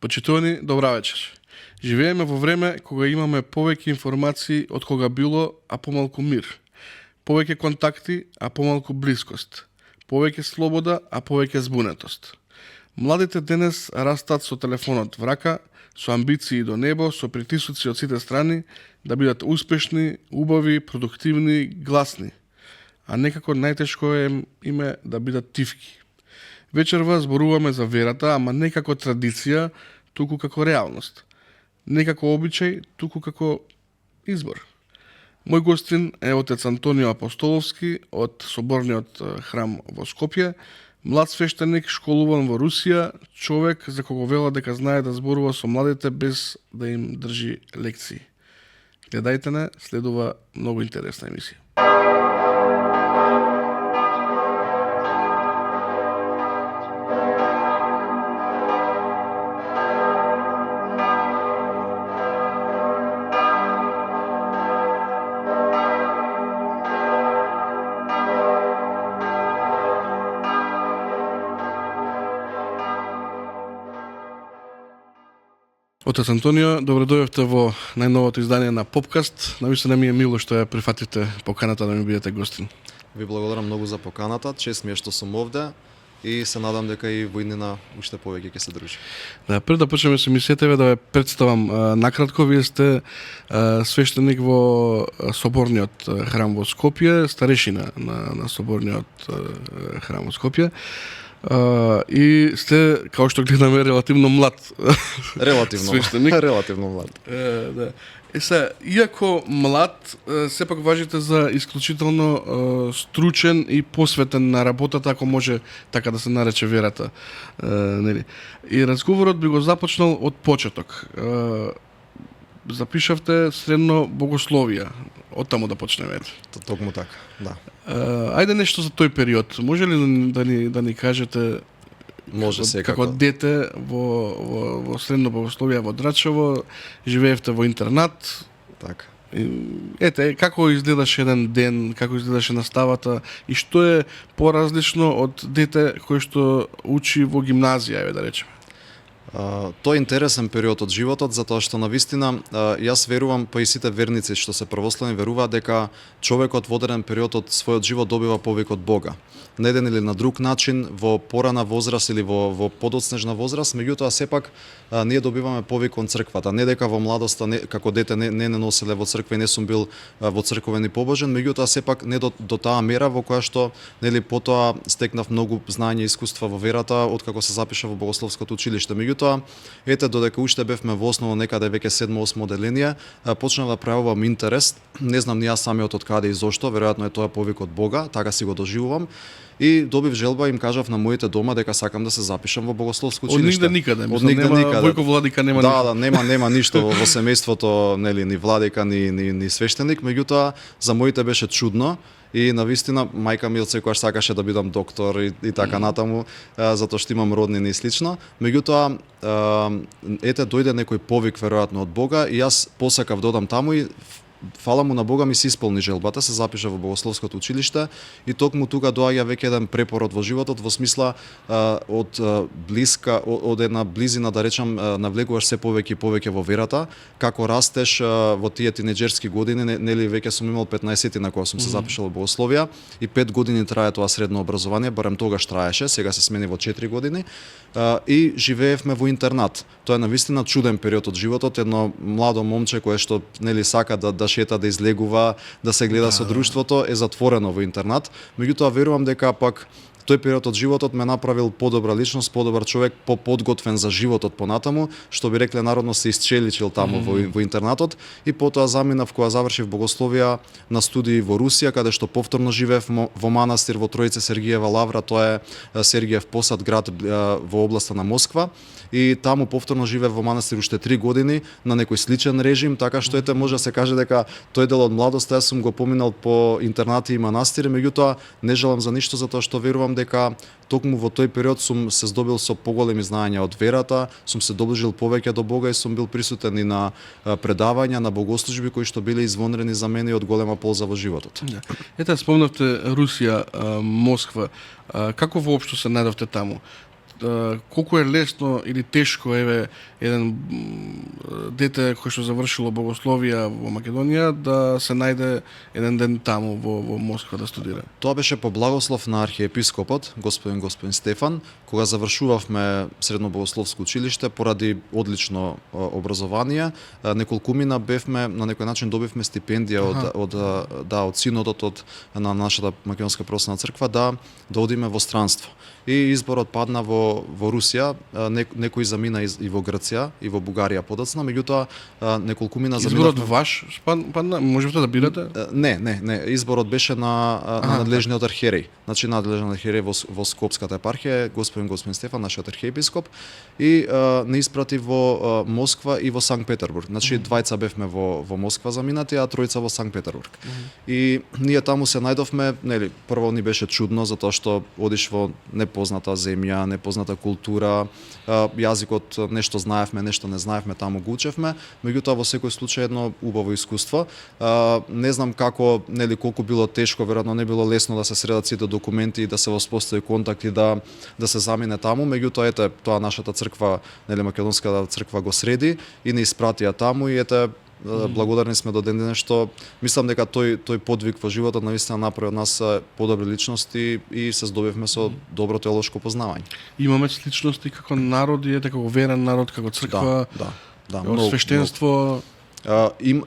Почитувани, добра вечер. Живееме во време кога имаме повеќе информации од кога било, а помалку мир. Повеќе контакти, а помалку блискост. Повеќе слобода, а повеќе збунетост. Младите денес растат со телефонот в рака, со амбиции до небо, со притисоци од сите страни, да бидат успешни, убави, продуктивни, гласни. А некако најтешко им е да бидат тивки. Вечерва зборуваме за верата, ама не како традиција, туку како реалност. Не како обичај, туку како избор. Мој гостин е отец Антонио Апостоловски од Соборниот храм во Скопје, млад свештеник, школуван во Русија, човек за кого вела дека знае да зборува со младите без да им држи лекции. Гледајте не, следува многу интересна емисија. Отец Антонио, добро дојдовте во најновото издание на Попкаст. Навистина ми е мило што ја прифатите поканата да ми бидете гостин. Ви благодарам многу за поканата, чест ми е што сум овде и се надам дека и во иднина уште повеќе ќе се дружи. Да, пред да почнеме со емисијата, да ве представам накратко. Вие сте свештеник во Соборниот храм во Скопје, старешина на Соборниот храм во Скопје. И сте, као што гледаме, релативно млад свештеник. Релативно млад. Да. Иако млад, сепак важите за исклучително стручен и посветен на работата, ако може така да се нарече верата. Нели? И разговорот би го започнал од почеток. Запишавте средно богословија. Од таму да почнеме. Токму така, да. Ајде нешто за тој период. Може ли да ни кажете? Може секако. Како дете во средно богословие во Драчево, живеевте во интернат. Така. Ете, како изгледаше еден ден, како изгледаше наставата и што е поразлично од дете кој што учи во гимназија, еве да речеме? Тоа е интересен период од животот, затоа што навистина јас верувам, па и сите верници што се православни веруваат дека човекот во одреден период од својот живот добива повик од Бога. На еден или на друг начин, во порана возраст или во подоцнежна возраст, меѓутоа сепак ние добиваме повик од црквата. Не дека во младоста како дете не носеле во црква и не сум бил во црковен и побожен, меѓутоа сепак не до таа мера во која што нели потоа стекнав многу знаење и искуства во верата откако се запиша во богословското училиште. Меѓутоа, ете додека уште бевме во основа некаде веќе 7-8 одделение, почнав да пројавувам интерес. Не знам ни јас самиот од каде и зошто, веројатно е тоа повик од Бога, така си го доживувам. И добив желба, им кажав на моите дома дека сакам да се запишам во богословско училиште. Од нигде никаде. Војко владика нема. Да, нема ништо во семејството, нели ни владика ни свештеник, меѓутоа за моите беше чудно. И навистина мајка ми секогаш сакаше да бидам доктор и така натаму, затоа што имам роднини и слично. Меѓутоа, ете дојде некој повик веројатно од Бога и јас посакав да одам таму и фала му на Бога ми се исполни желбата, се запиша во богословското училиште и токму тука доаѓа веќе еден препород во животот во смисла од една близина, да речам, навлегуваш се повеќе и повеќе во верата, како растеш во тие тинеџерски години, нели веќе сум имал 15 на кога сум се запишал во богословија и 5 години трае тоа средно образование, барем тогаш траеше, сега се смени во 4 години и живеевме во интернат. Тоа е навистина чуден период од животот, едно младо момче кое што нели сака да шета, да излегува, да се гледа со друштвото, е затворено во интернат. Меѓутоа верувам дека пак тој период од животот ме направил подобра личност, подобар човек, подготвен за животот понатаму, што би рекле народно се исчеличил таму во интернатот и потоа заминав кога завршив богословија на студии во Русија, каде што повторно живеев во манастир во Троице Сергиева лавра, тоа е Сергиев посад, град во областа на Москва. И таму повторно живеев во манастир уште 3 години на некој сличен режим, така што ете може да се каже дека тој дел од младоста јас сум го поминал по интернати и манастири, меѓутоа не желам за ништо затоа што верувам дека токму во тој период сум се здобил со поголеми знаења од верата, сум се доближил повеќе до Бога и сум бил присутен и на предавања, на богослужби кои што биле извонредни за мене и од голема полза во животот. Ете, спомнавте Русија, Москва. Како воопшто се најдовте таму? колку е лесно или тешко еве еден дете кој што завршило богословија во Македонија да се најде еден ден таму во Москва да студира? Тоа беше по благослов на архиепископот, господин Стефан, кога завршувавме средно богословско училиште поради одлично образование. Неколкумина бевме, на некој начин добивме стипендија од синодот на нашата македонска православна црква да одиме во странство. И изборот падна во Русија, некои замина и во Грција и во Бугарија подоцна, меѓутоа неколкумина заминавме. Изборот ваш падна? Можевте да бирате? Не, изборот беше на надлежниот архиерей. Значи надлежниот архиерей во Скопската епархија, господин Стефан, нашиот архиепископ, и не испрати во Москва и во Санкт Петербург. Значи двајца бевме во Москва заминати, а тројца во Санкт Петербург. И ние таму се најдовме, нели, прво ни беше чудно затоа што одиш во непозната земја, непозната култура, јазикот нешто знаевме, нешто не знаевме, таму го учевме, меѓутоа во секој случај едно убаво искуство. Не знам како, нели, колку било тешко, веројатно не било лесно да се средат сите документи и да се воспостави контакт и да се замине таму, меѓутоа ете тоа нашата црква, нели, македонската црква го среди и не испратија таму и ете благодарни сме до ден денес што мислам дека тој подвиг во животот навистина направи од нас подобри личности и се здобивме со добро теолошко познавање. Имаме сличности како народи, како верен народ, како црква, многу, свештенство.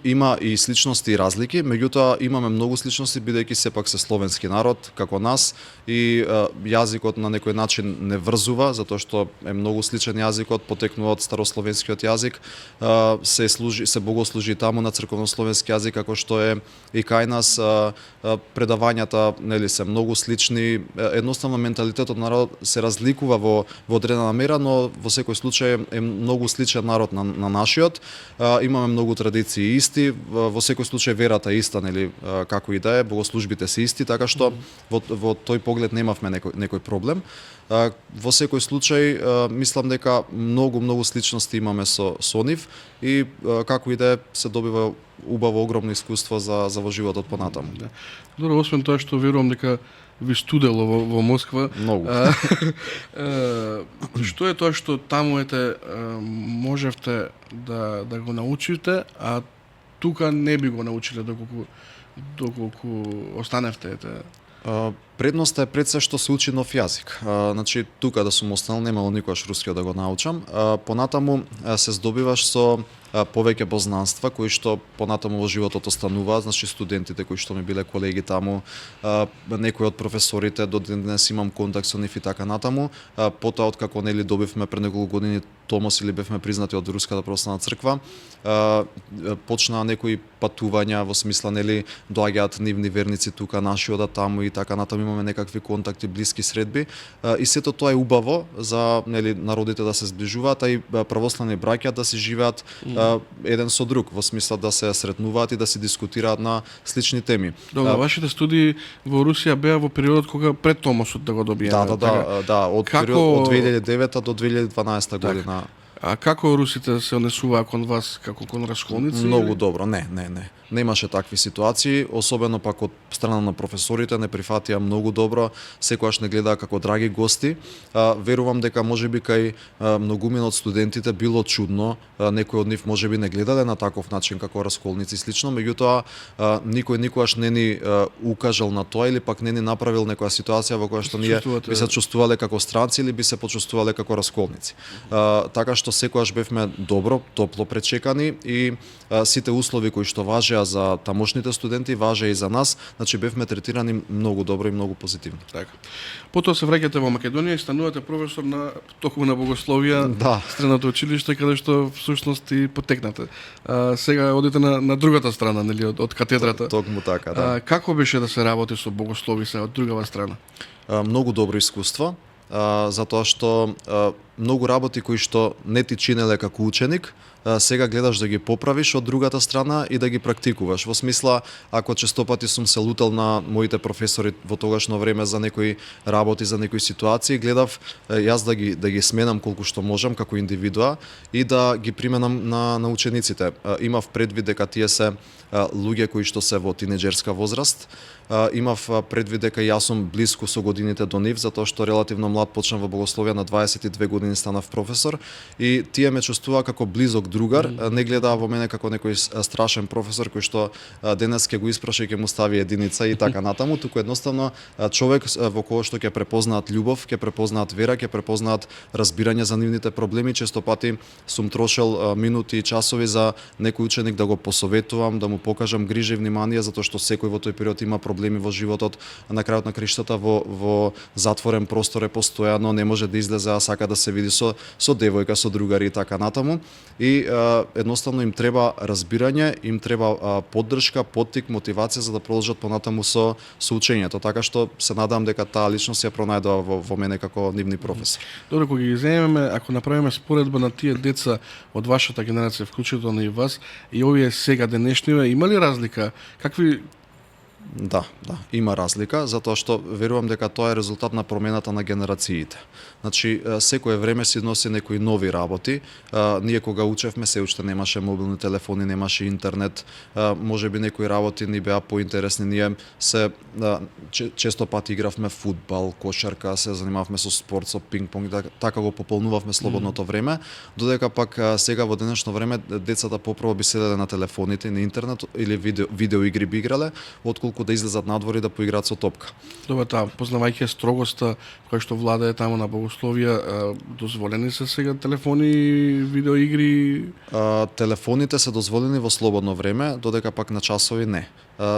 Има и сличности и разлики, меѓутоа имаме многу сличности бидејќи сепак се словенски народ како нас и јазикот на некој начин не врзува затоа што е многу сличен јазикот, потекнува од старословенскиот јазик, се богослужи таму на црковнословенски јазик како што е и кај нас, предавањата, нели, се многу слични, едноставно менталитетот на народот се разликува во одредена мера, но во секој случај е многу сличен народ на нашиот. Имаме многу традиции исти, во секој случај верата е иста, нели, како и да е, богослужбите се исти, така што во тој поглед немавме некој проблем. Во секој случај мислам дека многу сличности имаме со нив и како и да е се добива убаво огромно искуство за во животот понатаму. Добро, освен тоа што верувам дека ви студело во Москва. Многу. Што е тоа што таму можевте да го научите, а тука не би го научиле доколку останевте? Предноста е пред се што се учи нов јазик. Значи тука да сум останал немало никогаш рускиот да го научам. Понатаму се здобиваш со повеќе познанства кои што понатаму во животот остануваат, значи студентите кои што ми биле колеги таму, некои од професорите до денес имам контакт со нив и така натаму. Потоа откако нели добивме пред неколку години томос или бевме признати од Руската православна црква, почнаа некои патувања во смисла нели доаѓаат нивни верници тука, наши одат таму и така натаму, имаме некакви контакти, блиски средби и сето тоа е убаво за нели народите да се зближуваат, а и православни браќа да си живеат еден со друг, во смисла да се сретнуваат и да се дискутираат на слични теми. Добро, вашите студии во Русија беа во периодот кога пред томосот да го добиеме. Од период од 2009 до 2012 година. А како русите се однесуваа кон вас како кон расхолници? Многу добро, не. Немаше такви ситуации, особено пак од страна на професорите не прифатија многу добро, секогаш не гледаа како драги гости. Верувам дека можеби кај многумина од студентите било чудно, некои од нив можеби не гледале на таков начин како расколници слично, меѓутоа никој никогаш не ни укажал на тоа или пак не ни направил некоја ситуација во која што ние би се чувствувале како странци или би се почувствувале како расколници. Така што секогаш бевме добро, топло пречекани и сите услови кои што важеа за тамошните студенти важеа и за нас, значи бевме третирани многу добро и многу позитивно. Така. Потоа се враќате во Македонија и станувате професор на токму на богословија, средното училиште каде што всушност и потекнате. Сега одите на другата страна, нели, од катедрата. Токму така, да. Како беше да се работи со богослови се од другава страна? Многу добро искуство, затоа што многу работи кои што не ти чинеле како ученик, сега гледаш да ги поправиш од другата страна и да ги практикуваш. Во смисла, ако честопати сум се лутал на моите професори во тогашно време за некои работи, за некои ситуации, гледав јас да ги сменам колку што можам како индивидуа и да ги применам на учениците. Имав предвид дека тие се луѓе кои што се во тинеџерска возраст. Имав предвид дека јас сум блиску со годините до нив, затоа што релативно млад почнав во богословија, на 22 години станав професор и тие ме чувствуваа како близок другар, не гледаа во мене како некој страшен професор кој што денес ќе го испраша и ќе му стави единица и така натаму, туку едноставно човек во кој што ќе препознаат љубов, ќе препознаат вера, ќе препознаат разбирање за нивните проблеми. Често пати сум трошел минути и часови за некој ученик да го посоветувам, да му покажам грижа и внимание, затоа што секој во тој период има проблеми во животот, на крајот на криштата во затворен простор е постојано, не може да излезе, а сака да се види со девојка, со другари и така натаму. И едноставно им треба разбирање, им треба поддршка, поттик, мотивација за да продолжат понатаму со учењето. Така што се надам дека таа личност ја пронајдува во мене како нивни професор. Добро, кога ги земеме, ако направиме споредба на тие деца од вашата генерација, вклучително и вас, и овие сега денешниве, има ли разлика? Какви Да, има разлика, затоа што верувам дека тоа е резултат на промената на генерациите. Значи, секое време си носи некои нови работи. Ние кога учевме, се уште немаше мобилни телефони, немаше интернет, можеби некои работи ни беа поинтересни. Ние често пати игравме фудбал, кошарка, се занимавме со спорт, со пинг-понг, така го пополнувавме слободното време, додека пак сега во денешно време децата поправо би седеле на телефоните, на интернет или видео игри би играле, отколку да излезат надвор и да поиграат со топка. Добро, познавајќи строгоста која што владее таму на богословија, дозволени се сега телефони, видеоигри? Телефоните се дозволени во слободно време, додека пак на часови не.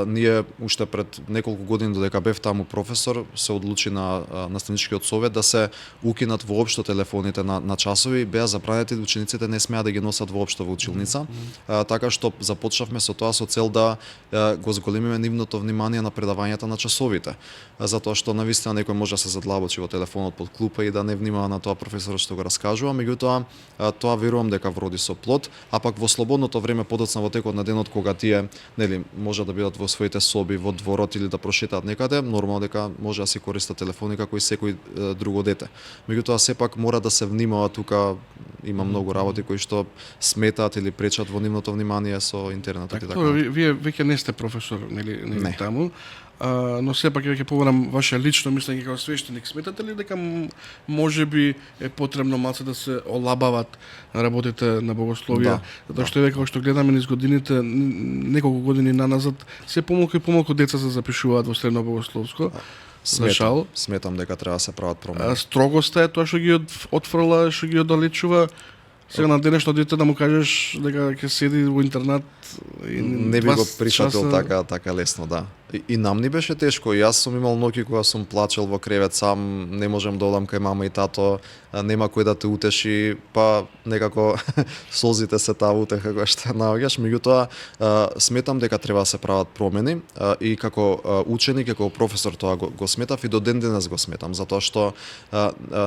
Ние уште пред неколку години додека бев таму професор, се одлучи на наставничкиот совет да се укинат воопшто телефоните на часови, беа забранети, учениците не смеа да ги носат воопшто во училница. Така што започнавме со тоа со цел да го зголемиме нивното внимание на предавањата на часовите. Затоа што навистина некој може да се задлабочи во телефонот под клупа и да не внимава на тоа професорот што го раскажува, меѓутоа тоа верувам дека вроди со плод, а пак во слободното време подоцна во текот на денот кога тие може да бидат во своите соби, во дворот или да прошетаат некаде, нормално дека може да си користат телефони како и секој друго дете. Меѓутоа сепак мора да се внимава, тука има многу работи кои што сметаат или пречат во нивното внимание со интернетот и така. Вие веќе не сте професор, нели таму, но сепак веќе побарам ваше лично мислење како свештеник. Сметате ли дека можеби е потребно малце да се олабават работите на богословија? Затоа што веќе што гледаме низ годините, неколку години наназад, се помалку и помалку деца се запишуваат во средно богословско. Сметам дека треба да се прават промени. Строгоста е тоа што ги отфрла, што ги оддалечува. Сега на денешно дете да му кажеш дека ќе седи во интернат и не би го прифатил така лесно, да. И нам ни беше тешко. Јас сум имал ноќи кога сум плачел во кревет сам, не можам да одам кај мама и тато, нема кој да те утеши, па некако солзите се таа утеха која што наоѓаш, меѓутоа сметам дека треба да се прават промени и како ученик и како професор тоа го сметав и до ден денес го сметам, затоа што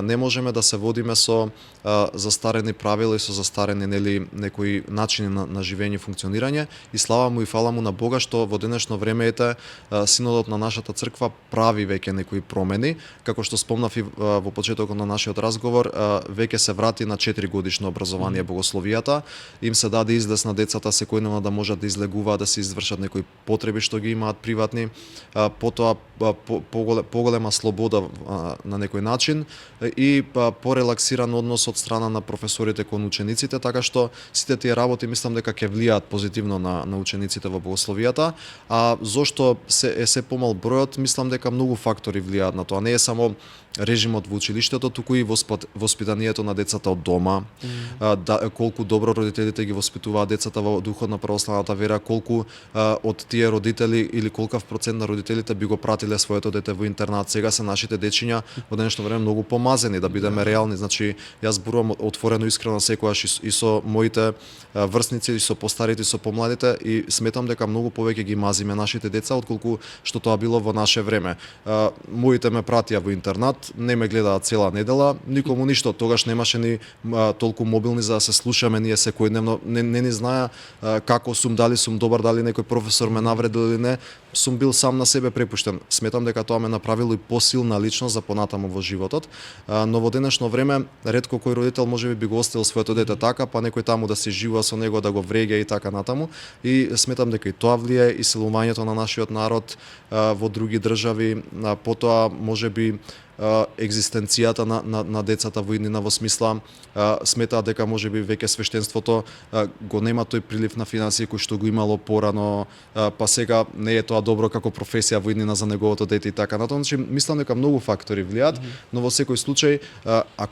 не можеме да се водиме со застарени правила и со застарени некои начини на живење и функционирање, и слава му и фала му на Бога што во денешно време синодот на нашата црква прави веќе некои промени, како што спомнав и во почетокот на нашиот разговор, веќе се врати на 4 годишно образование богословијата, им се даде излез на децата секојдневно да можат да излегуваат, да се извршат некои потреби што ги имаат приватни, потоа поголема слобода на некој начин и порелаксиран однос од страна на професорите кон учениците, така што сите тие работи мислам дека ќе влијаат позитивно на учениците во богословијата. А зошто се помал бројот, мислам дека многу фактори влијаат на тоа. Не е само режимот во училиштето, туку и воспитанието на децата од дома, колку добро родителите ги воспитуваат децата во духот на православната вера, колку од тие родители или колкав процент на родителите би го пратиле своето дете во интернат. Сега се нашите дечиња во денешно време многу помазени, да бидеме реални. Значи, јас зборувам отворено, искрено, секогаш и со моите врсници, и со постарите, и со помладите, и сметам дека многу повеќе ги мазиме нашите деца отколку што тоа било во наше време. Моите ме пратија во интернат, не ме гледаат цела недела, никому ништо, тогаш немаше ни толку мобилни за да се слушаме ние секојдневно, не ни знаа како сум, дали сум добар, дали некој професор ме навредил или не, сум бил сам на себе препуштен. Сметам дека тоа ме направило и посилна личност за понатаму во животот, но во денешно време ретко кој родител можеби би го оставил своето дете така, па некој таму да се живува со него, да го вреѓа и така натаму, и сметам дека и тоа влие и селувањето на нашиот народ во други држави, потоа можеби екзистенцијата на децата во иднина, во смисла сметаат дека можеби веќе свештенството го нема тој прилив на финансии кој што го имало порано, па сега не е тоа добро како професија во иднина за неговото дете и така натаму. Значи мислам дека многу фактори влијаат, но во секој случај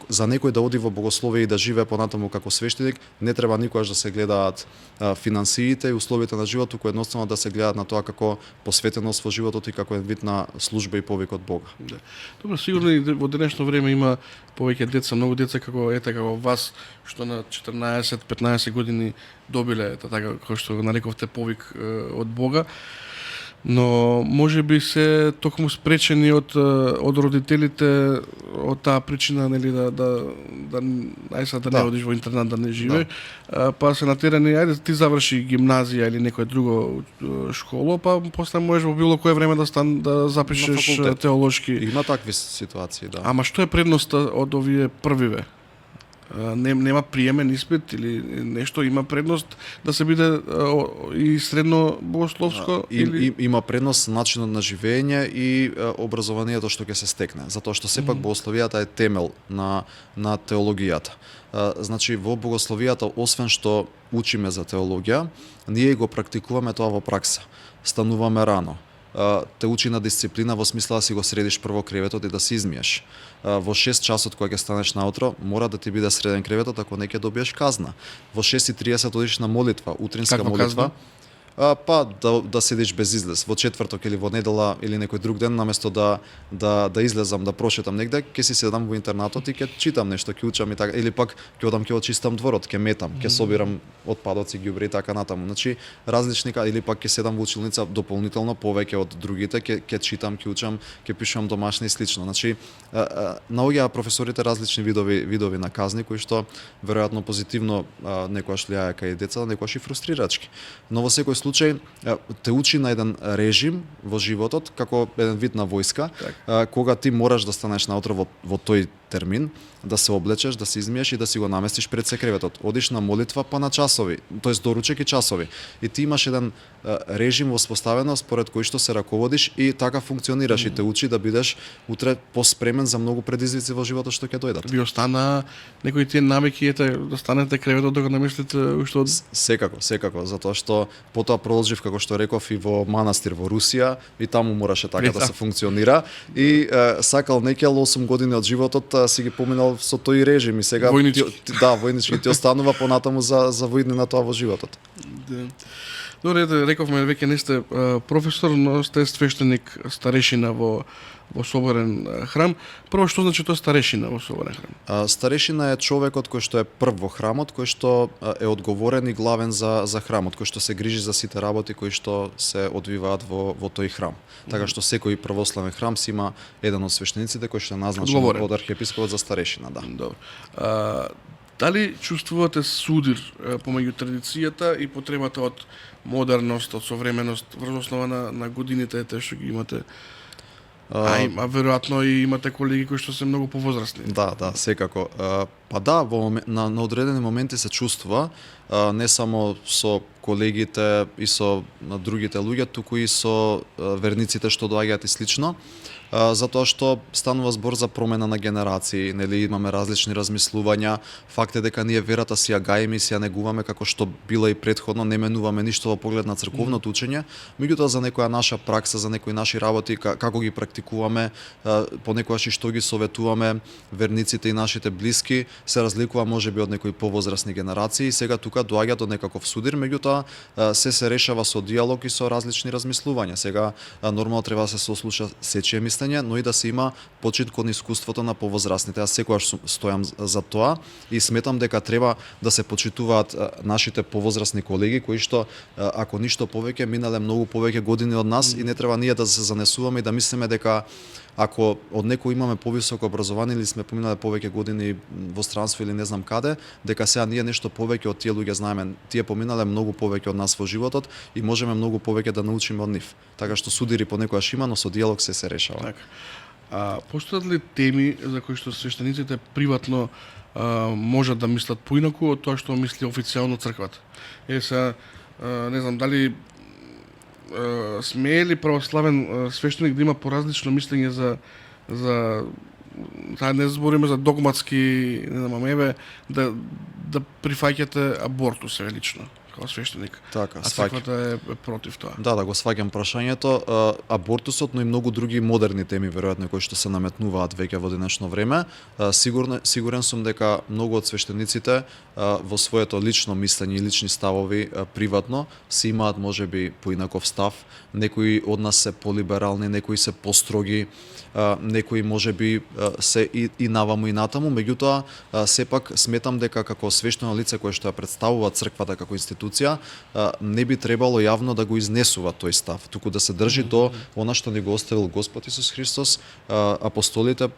за некој да оди во богословие и да живее понатаму како свештеник, не треба никогаш да се гледаат финансиите и условите на живот, туку едноставно да се гледаат на тоа како посветеност во животот и како еден вид на служба и повик од Бога. Да. Добро, сигурно и во денешно време има повеќе деца, многу деца како вас, што на 14-15 години добиле така како што го нарековте повик од Бога, но може би се токму спречени од родителите од таа причина, нели, да не одиш во интернат, да не живе, па се натерани, ајде ти заврши гимназија или некој друго школо, па после можеш во било кое време да запишеш теолошки. Има такви ситуации, да. Ама што е предноста од овие првиве? Нема приемен испит или нешто, има предност да се биде и средно богословско? Има предност начинот на живење и образованието што ќе се стекне, затоа што сепак богословијата е темел на теологијата. Значи во богословијата, освен што учиме за теологија, ние го практикуваме тоа во пракса. Стануваме рано, те учи на дисциплина во смисла да си го средиш прво креветот и да се измиеш. Во 6 часот кога ќе станеш наутро, мора да ти биде среден креветот, ако не ќе добиеш казна. Во 6:30 одиш на молитва, утринска Каква молитва. Па да седиш без излез во четврток или во недела или некој друг ден, наместо да излезам, да прошетам негде, ќе си седам во интернатот и ќе читам нешто, ќе учам и така, или пак ќе одам ќе очистам дворот, ќе метам, ќе собирам отпадоци, ѓубре и така натаму. Значи различни, или пак ќе седам во училница дополнително повеќе од другите, ќе читам, ќе учам, ќе пишувам домашни и слично. Значи наоѓаа професорите различни видови на казни кои што веројатно позитивно некојаш влијае кај деца, некојаш и фрустрирачки. Но во секој случај те учи на еден режим во животот, како еден вид на војска, кога ти мораш да станеш наутро во тој термин, да се облечеш, да се измиеш и да си го наместиш пред се креветот. Одиш на молитва па на часови, тоест доручек и часови. И ти имаш еден режим воспоставено според кој што се раководиш и така функционираш и те учи да бидеш утре поспремен за многу предизвици во животот што ќе дојдат. Ви остана некои тие навики, да станете креветот да го намислите уште од... Секако, затоа што потоа продолжив, како што реков, и во манастир во Русија, и таму мораше така да се функционира. И сакал некел 8 години од животот си ги поминал со тој режим и сега војнички ти останува понатаму за воиднина тоа во животот. Добре, рековме веќе не сте професор, но сте свештеник, старешина во соборен храм. Прво, што значи тоа старешина во соборен храм? Старешина е човекот кој што е прв во храмот, кој што е одговорен и главен за храмот, кој што се грижи за сите работи кои што се одвиваат во тој храм. Така што секој православен храм си има еден од свештениците кој што е назначен од архиепископот за старешина, да. Добро. Дали чувствувате судир помеѓу традицијата и потребата од модерност, од современост врз основа на годините што ги имате? Веројатно и имате колеги кои што се многу повозрасни. Да, секако. Па да, на одредени моменти се чувствува, не само со колегите и со другите луѓе, туку и со верниците што доаѓаат и слично. Затоа што станува збор за промена на генерации, нели имаме различни размислувања. Факт е дека ние верата си ја гаиме и си ја негуваме како што била и претходно, не менуваме ништо во поглед на црковното учење, меѓутоа за некоја наша пракса, за некои наши работи како ги практикуваме, понекогаш и што ги советуваме верниците и нашите блиски се разликува можеби од некои повозрасни генерации. Сега тука доаѓа до некаков судир, меѓутоа се решава со диалог и со различни размислувања. Сега нормално треба да се сослуша сечие мислење, но и да се има почит кон искуството на повозрасните. Јас секогаш стојам за тоа и сметам дека треба да се почитуваат нашите повозрасни колеги кои што ако ништо повеќе минале многу повеќе години од нас и не треба ние да се занесуваме и да мислиме дека ако од некој имаме повисоко образование или сме поминале повеќе години во странство или не знам каде, дека сега ние нешто повеќе од тие луѓе знаеме. Тие поминале многу повеќе од нас во животот и можеме многу повеќе да научиме од нив. Така што судири понекогаш има, но со диалог се решава. Така. Постојат ли теми за кои што свештениците приватно можат да мислат поинаку од тоа што мисли официјално црквата? Сега, не знам, дали смее ли православен свештеник да има поразлично мислење за таа не збориме за догматски, не знам, еве да прифаќате абортус лично како свештеник. Така, а црквата е против тоа. Да, го сваќам прашањето. Абортусот, но и многу други модерни теми веројатно кои што се наметнуваат веќе во денешно време. Сигурен сум дека многу од свештениците во своето лично мислење и лични ставови приватно си имаат можеби поинаков став. Некои од нас се полиберални, некои се построги, некои можеби се и наваму и натаму, меѓутоа сепак сметам дека како свештено лице кое што ја представува црквата како институција, не би требало јавно да го изнесува тој став, туку да се држи до она што ни го оставил Господ Исус Христос, апостолите,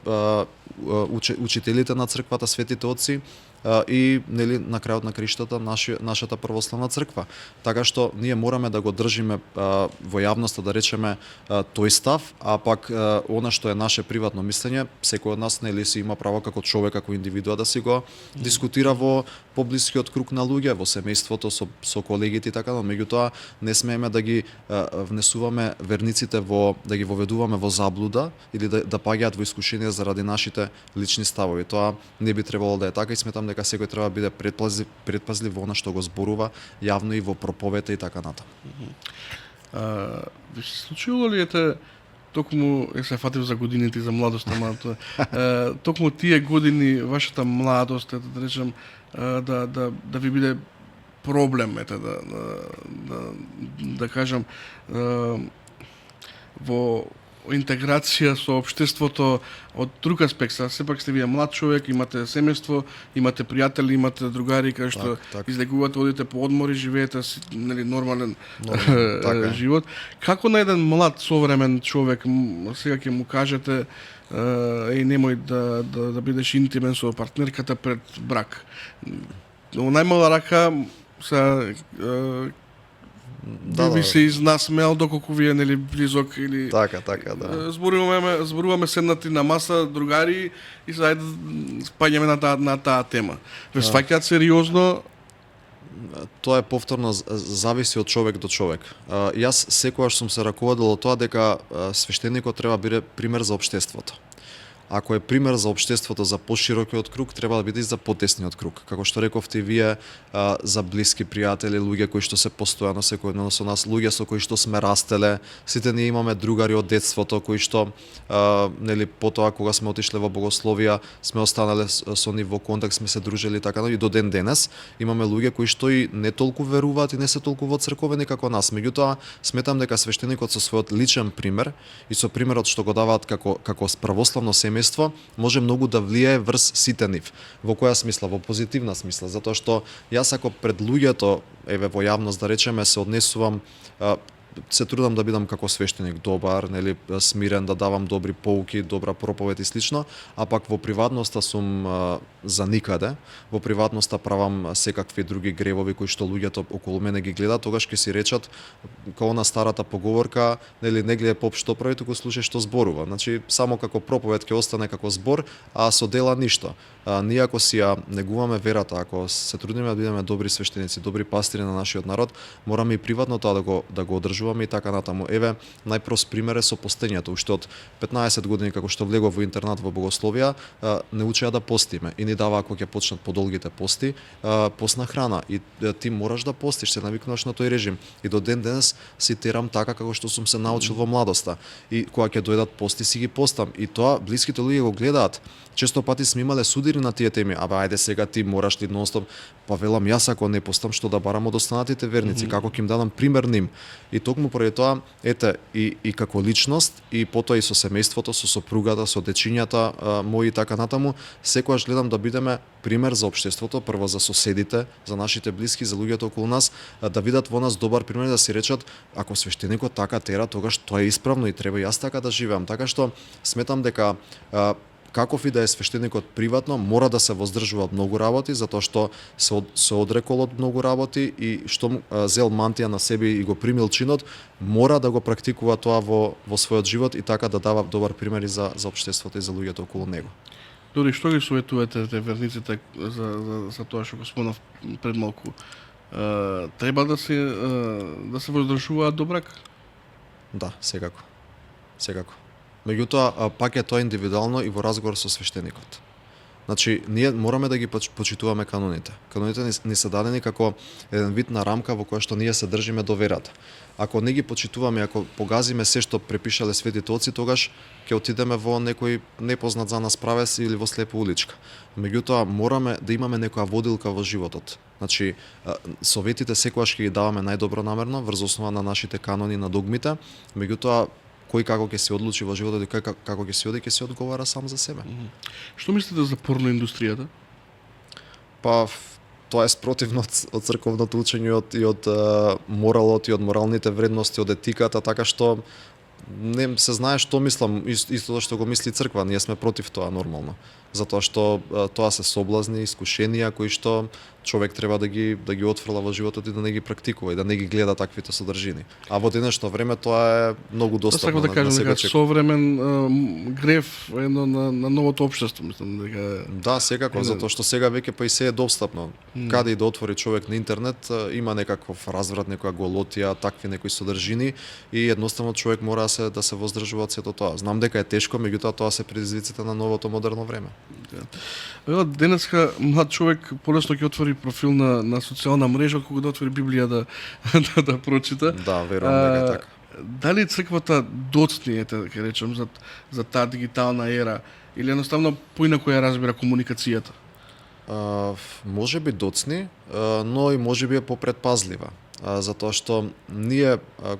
учителите на црквата, светите отци, и нели на крајот на криштата нашата православна црква. Така што ние мораме да го држиме во јавноста, да речеме тој став, а пак она што е наше приватно мислење, секој од нас нели си има право како човек, како индивидуа да си го дискутира во поблискиот круг на луѓе, во семејството со колегите и така, но меѓутоа не смееме да ги внесуваме верниците да ги воведуваме во заблуда или да паѓаат во искушение заради нашите лични ставови. Тоа не би требало да е така и сметам дека секој треба да биде предпазлив во она што го зборува јавно и во проповета и така натаму. Ви се случило ли токму се фатив за годините и за младоста, токму тие години вашата младост, да речем, да ви биде проблем, да кажам, во интеграција со општеството од друг аспект. Сепак сте вие млад човек, имате семејство, имате пријатели, имате другари кај што излегувате, одите по одмори, живеете нели нормален живот. Како на еден млад современ човек сега ќе му кажете немој да бидеш интимен со партнерката пред брак? Во најмала рака би се изнасмеал доколку вие нели близок или така да. Зборуваме седнати на маса другари и сега спаѓаме на таа тема. Ве сваќаат сериозно? Тоа е повторно зависи од човек до човек. Јас секогаш сум се раководил од тоа дека свештеникот треба да биде пример за општеството. Ако е пример за општеството, за поширокиот круг, треба да биде и за потесниот круг. Како што рековте вие, за блиски пријатели, луѓе кои што се постојано секојдневно со нас, луѓе со кои што сме растеле, сите ние имаме другари од детството кои што нели потоа кога сме отишле во богословија, сме останале со нив во контакт, сме се дружели така и до ден денес. Имаме луѓе кои што и не толку веруваат и не се толку воцрковени како нас. Меѓутоа, сметам дека свештеникот со својот личен пример и со примерот што го даваат како православно семејство може многу да влијае врз сите нив. Во која смисла? Во позитивна смисла, затоа што јас ако пред луѓето, во јавност да речеме, се однесувам, се трудам да бидам како свештеник добар, нели смирен, да давам добри поуки, добра проповед и слично, а пак во приватноста сум за никаде. Во приватноста правам секакви други гревови кои што луѓето околу мене ги гледаат, тогаш ќе си речат како на старата поговорка, нели не гледај поп што прави, туку слушај што зборува. Значи само како проповед ќе остане како збор, а со дела ништо. Ние ако си ја негуваме верата, ако се трудиме да бидеме добри свештеници, добри пастири на нашиот народ, мораме и приватно тоа да го одржуваме и така натаму. Најпрост пример е со постењето. Уште од 15 години како што влегов во интернат во богословија, не учеа да постиме и ни дава ако ќе почнат подолгите пости, постна храна и ти мораш да постиш, се навикнуваш на тој режим. И до ден денес си терам така како што сум се научил во младоста. И кога ќе дојдат пости си ги постам и тоа блиските луѓе го гледаат. Често пати сме имале суди судири на тие теми. Абе ајде сега ти мораш ли нонстоп, па велам јас ако не постам што да барам од останатите верници, како ќе им дадам пример ним. И токму поради тоа, ете и како личност и потоа и со семејството, со сопругата, со дечињата мои и така натаму, секогаш гледам да бидеме пример за општеството, прво за соседите, за нашите блиски, за луѓето околу нас, да видат во нас добар пример, да си речат ако свештеникот така тера, тогаш тоа е исправно и треба јас така да живеам. Така што сметам дека каков и да е свештеникот приватно, мора да се воздржува од многу работи, затоа што се одрекол од многу работи и што зел мантија на себе и го примил чинот, мора да го практикува тоа во својот живот и така да дава добар пример и за општеството и за луѓето околу него. Дори што ги советувате верниците за тоа што го спомнав пред малку? Треба да се воздржуваат до брак? Да, секако. Секако. Меѓутоа, пак е тоа индивидуално и во разговор со свештеникот. Значи, ние мораме да ги почитуваме каноните. Каноните ни се дадени како еден вид на рамка во која што ние се држиме до верата. Ако не ги почитуваме, ако погазиме се што препишале светите оци, тогаш ќе отидеме во некој непознат за нас правец или во слепа уличка. Меѓутоа, мораме да имаме некоја водилка во животот. Значи, советите секогаш ќе ги даваме најдобронамерно врз основа на нашите канони, на догмите, меѓутоа кој како ќе се одлучи во животот и како ќе се оди, ќе се одговара сам за себе. Што мислите за порно индустријата? Па тоа е спротивно од црковното учење и од моралот и од моралните вредности, од етиката, така што не се знае што мислам, истото што го мисли црква, ние сме против тоа нормално. Затоа што тоа се соблазни, искушенија кои што човек треба да ги отфрла во животот и да не ги практикува и да не ги гледа таквите содржини. А во денешно време тоа е многу достапно. Да кажам дека современ грев едно на новото општество, мислам дека. Да, секако, затоа што сега веќе па и се е достапно. Каде и да отвори човек на интернет, има некаков разврат, некоја голотија, такви некои содржини и едноставно човек мора да се воздржува од сето тоа. Знам дека е тешко, меѓутоа тоа се предизвиците на новото модерно време. Да. Денеска млад човек полесно ќе отвори профил на социјална мрежа кога да отвори Библија да прочита. Да, верувам дека така. Дали црквата доцни, ќе речем, за таа дигитална ера или едноставно поинаку ја разбира комуникацијата? Може би доцни, но и може би е попредпазлива. Затоа што ние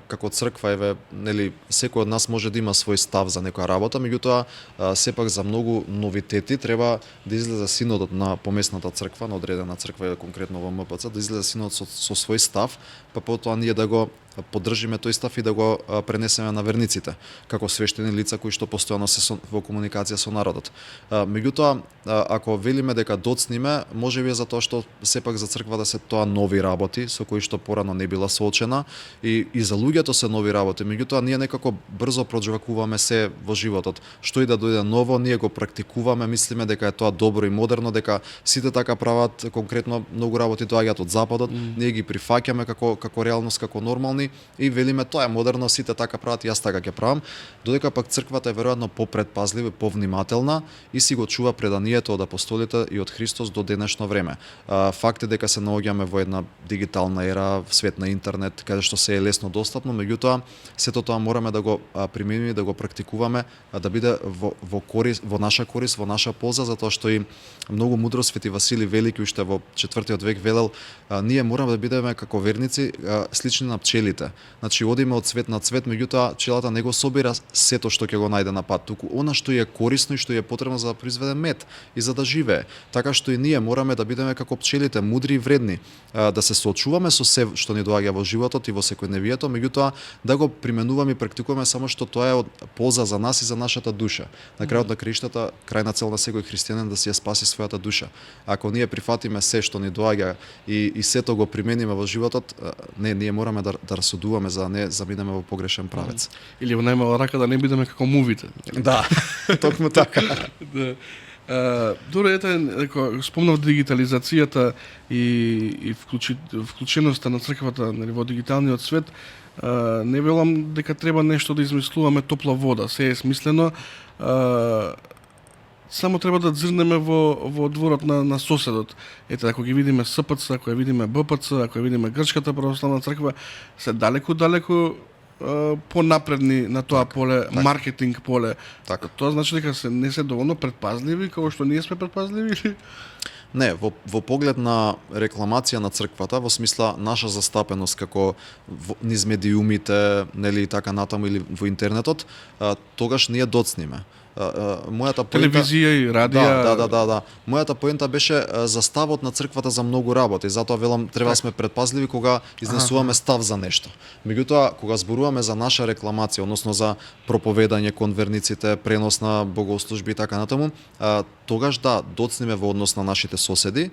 како црква, еве, нели, секој од нас може да има свој став за некоја работа, меѓутоа сепак за многу новитети треба да излезе синодот на помесната црква, на одредена црква, конкретно во МПЦ, да излезе синодот со свој став, па потоа ние да го поддржиме тој став и да го пренесеме на верниците, како свештени лица кои што постојано се во комуникација со народот. Меѓутоа, ако велиме дека доцниме, може би затоа што сепак за црквата се тоа нови работи со кои што порано не била соочена и за луѓето се нови работи, меѓутоа ние некако брзо проџвакуваме се во животот. Што и да дојде ново, ние го практикуваме, мислиме дека е тоа добро и модерно, дека сите така прават, конкретно многу работи доаѓаат од западот, ние ги прифаќаме како реалност, како нормални и велиме тоа е модерно, сите така прават, јас така ќе правам, додека пак црквата е веројатно попредпазлива и повнимателна и си го чува преданието од апостолите и од Христос до денешно време. Факт е дека се наоѓаме во една дигитална ера, свет на интернет, каде што се е лесно достапно, меѓутоа сето тоа мораме да го примениме и да го практикуваме, да биде во наша корис, во наша полза, затоа што и многу мудро Свети Василий Велики уште во 4 век велел, ние мораме да бидеме како верници слични на пчелите. Значи одиме од цвет на цвет, меѓутоа пчелата не го собира сето што ќе го најде на пат, туку она што е корисно и што е потребно за да произведе мед и за да живее. Така што и ние мораме да бидеме како пчелите, мудри и вредни, да се соочуваме со се што ни доаѓа во животот и во секојдневието, меѓутоа да го применуваме и практикуваме само што тоа е од полза за нас и за нашата душа. На крајот на краиштата, крајна цел на секој христијанин да си ја спаси својата душа. Ако ние прифатиме се што ни доаѓа и сето го примениме во животот, ние мораме да расудуваме за да не заминеме во погрешен правец. Или во најмала рака да не бидеме како мувите. Да, токму така. Да. Добре, ете, спомнав дигитализацијата и вклученоста на црквата во дигиталниот свет. Не велам дека треба нешто да измислуваме топла вода, се е смислено. Само треба да дзрнеме во дворот на соседот. Ете, ако ги видиме СПЦ, ако ја видиме БПЦ, ако ја видиме Грчката православна црква, се далеку понапредни на тоа поле, маркетинг поле. Така. Тоа значи дека не се доволно предпазливи, како што ние сме предпазливи? Не, во поглед на рекламација на црквата, во смисла наша застапеност како низ медиумите, нели и така натаму или во интернетот, тогаш ние доцниме. Мојата поента... Телевизија и радија. Да. Мојата поента беше за ставот на црквата за многу работи, затоа велам треба сме предпазливи кога изнесуваме став за нешто. Меѓутоа, кога зборуваме за наша рекламација, односно за проповедање кон верниците, пренос на богослужби и така натаму, тогаш доцниме во однос на нашите соседи.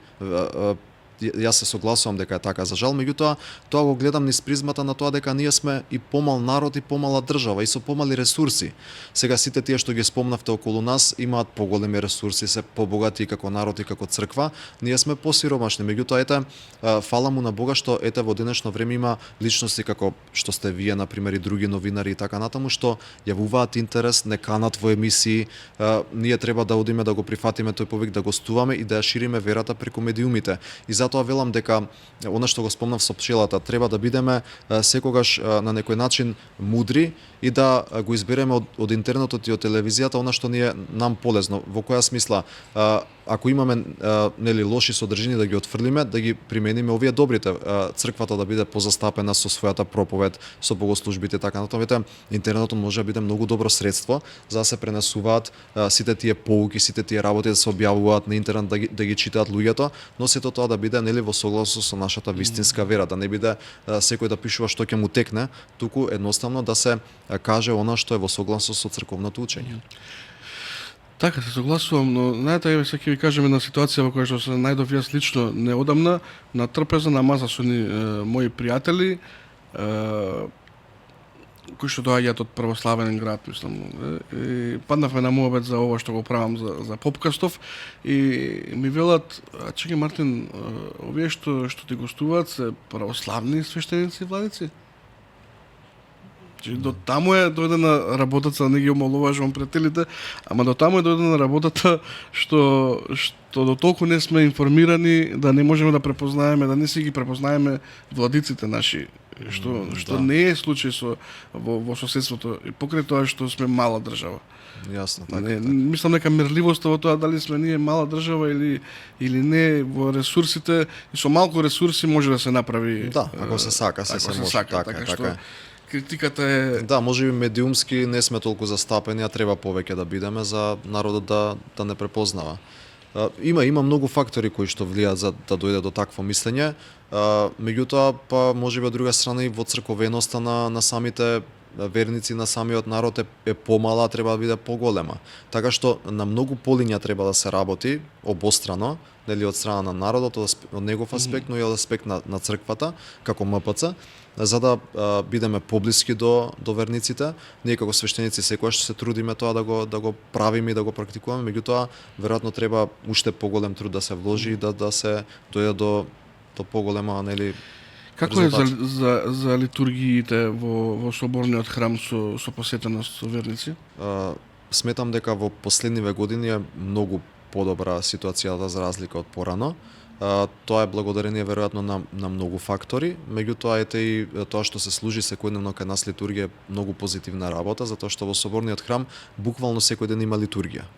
Јас се согласувам дека е така за жал, меѓутоа тоа го гледам низ призмата на тоа дека ние сме и помал народ и помала држава и со помали ресурси. Сега сите тие што ги спомнавте околу нас имаат поголеми ресурси, се побогати како народ и како црква, ние сме посиромашни. Меѓутоа ете, фала му на Бога што ете во денешно време има личности како што сте вие на пример и други новинари и така натаму што јавуваат интерес, не канат во емисии, ние треба да одиме да го прифатиме тој повик, да гостуваме и да ја шириме верата преку медиумите. И затоа велам дека она што го спомнав со пчелата, треба да бидеме секогаш на некој начин мудри и да го избереме од интернетот и од телевизијата она што ни е нам полезно. Во која смисла, ако имаме нели лоши содржини да ги отфрлиме, да ги примениме овие добрите, црквата да биде позастапена со својата проповед, со богослужбите и така натаму. Интернетот може да биде многу добро средство за да се пренесуваат сите тие поуки, сите тие работи да се објавуваат на интернет, да ги читаат луѓето, но сето тоа да биде нели во согласно со нашата вистинска вера, да не биде секој да пишува што ќе му текне, туку едноставно да се каже она што е во согласно со црковното учење. Така, се согласувам, но знаете, еве сега ќе ви кажем една ситуација во која што се најдов јас лично неодамна на трпеза на маса со мои пријатели, кои што доаѓаат од православен град, мислам. И паднавме на муабет за ова што го правам за попкастов и ми велат, чекај Мартин, овие што ти гостуваат се православни свештеници и владици? До таму е дојдена работата, не ги омалуважувам пријателите, ама до таму е дојдена работата што до толку не сме информирани да не можеме да препознаеме, да не си ги препознаеме владиците наши, што не е случај во соседството и покрај тоа што сме мала држава. Јасно, така. Мислам дека мерливоста во тоа дали сме ние мала држава или не во ресурсите, и со малку ресурси може да се направи. Да, ако се сака, се може. Така што критиката е... Да, можеби медиумски не сме толку застапени, а треба повеќе да бидеме за народот да не препознава. Има многу фактори кои што влијаат за да дојде до такво мислење, меѓутоа па можеби од друга страна и во црковеноста на самите верници, на самиот народ е помала, треба да биде поголема. Така што на многу полиња треба да се работи обострано, нели од страна на народот, од негов аспект, но и од аспект на црквата како МПЦ, за да бидеме поблиски до верниците. Ние како свештеници секогаш се трудиме тоа да го правиме и да го практикуваме, меѓутоа веројатно треба уште поголем труд да се вложи и да се дојде до поголема, нели, Како е за литургиите во соборниот храм со посетеност со верници? Сметам дека во последниве години е многу подобра ситуацијата за разлика од порано. Тоа е благодарение веројатно на многу фактори, меѓутоа ете и тоа што се служи секојдневно кај нас литургија е многу позитивна работа, затоа што во соборниот храм буквално секој ден има литургија.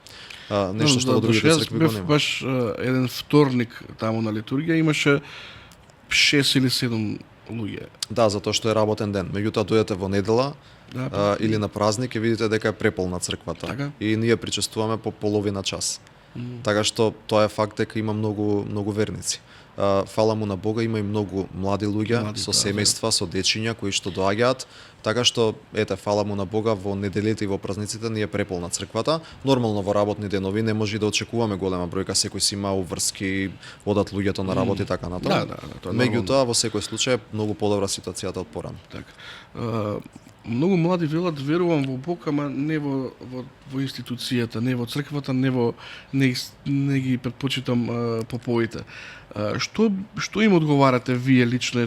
Нешто што во другите цркви го нема. Баш еден вторник таму на литургија имаше 6 или 7 луѓе. Да, затоа што е работен ден. Меѓутоа дојдете во недела или на празник и видите дека е преполна црквата. Така? И ние причествуваме по половина час. Така што тоа е факт дека има многу верници. Фала му на Бога, има и многу млади луѓе со семејства, со дечиња кои што доаѓаат. Така што ете, фала му на Бога, во неделите и во празниците ни е преполна црквата. Нормално во работни денови не може да очекуваме голема бројка, секој си има уврски, одат луѓето на работа и така натаму. Да, меѓутоа во секој случај е многу подобра ситуацијата од порано. Така. Многу млади велат верувам во Бог, ама не во институцијата, не во црквата, не ги предпочитам поповите. Што им одговарате вие лично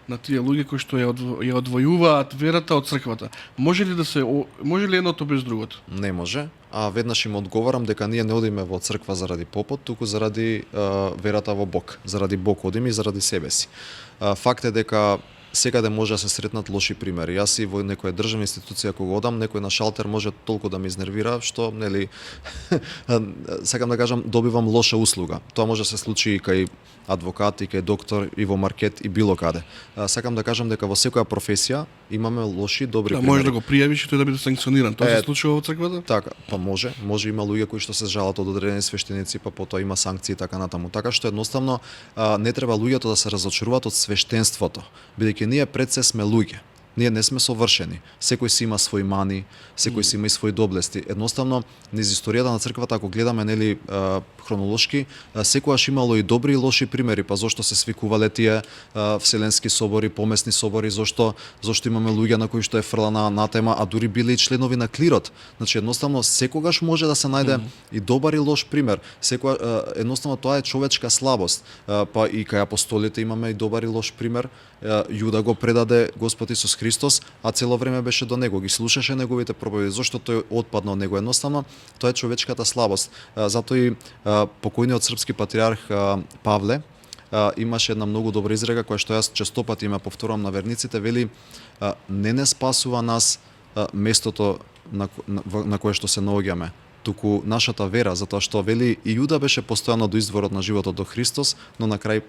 на тие луѓе кои што ја одвојуваат верата од црквата? Може ли едното без другото? Не може. А веднаш им одговарам дека ние не одиме во црква заради попот, туку заради верата во Бог. Заради Бог одиме и заради себе си. Факт е дека секаде може да се сретнат лоши примери. Јас и во некоја државна институција кога одам, некој на шалтер може толку да ме изнервира што нели сакам да кажам добивам лоша услуга. Тоа може да се случи и кај адвокат, и кај доктор, и во маркет, и било каде. Сакам да кажам дека во секоја професија имаме лоши, добри примери. Може да го пријавиш и тој да биде санкциониран. Тоа се случува во црквата? Така, па може има луѓе кои што се жалат од одредени свештеници, па потоа има санкции и така натаму. Така што едноставно не треба луѓето да се разочаруваат од свештенството, бидејќи ние пред се сме луѓе. Ние не сме совршени. Секој си има свои мани, секој си има и свои доблести. Едноставно, низ историјата на црквата, ако гледаме нели хронолошки, секогаш имало и добри и лоши примери, па зошто се свикувале тие вселенски собори, помесни собори, зошто имаме луѓе на кои што е фрлана анатема, а дури биле и членови на клирот. Значи едноставно секогаш може да се најде и добар и лош пример. Едноставно тоа е човечка слабост. Па и кај апостолите имаме и добар и лош пример. Јуда го предаде Господ Исус Христос, а цело време беше до него, ги слушаше неговите проповеди. Зошто тој отпадна од него? Едноставно, тоа е човечката слабост. Затоа и покојниот српски патриарх Павле имаше една многу добра изрека која што јас честопати им повторувам на верниците, вели не спасува нас местото на кое што се наоѓаме, туку нашата вера, затоа што вели и Јуда беше постојано до изворот на животот до Христос, но на крај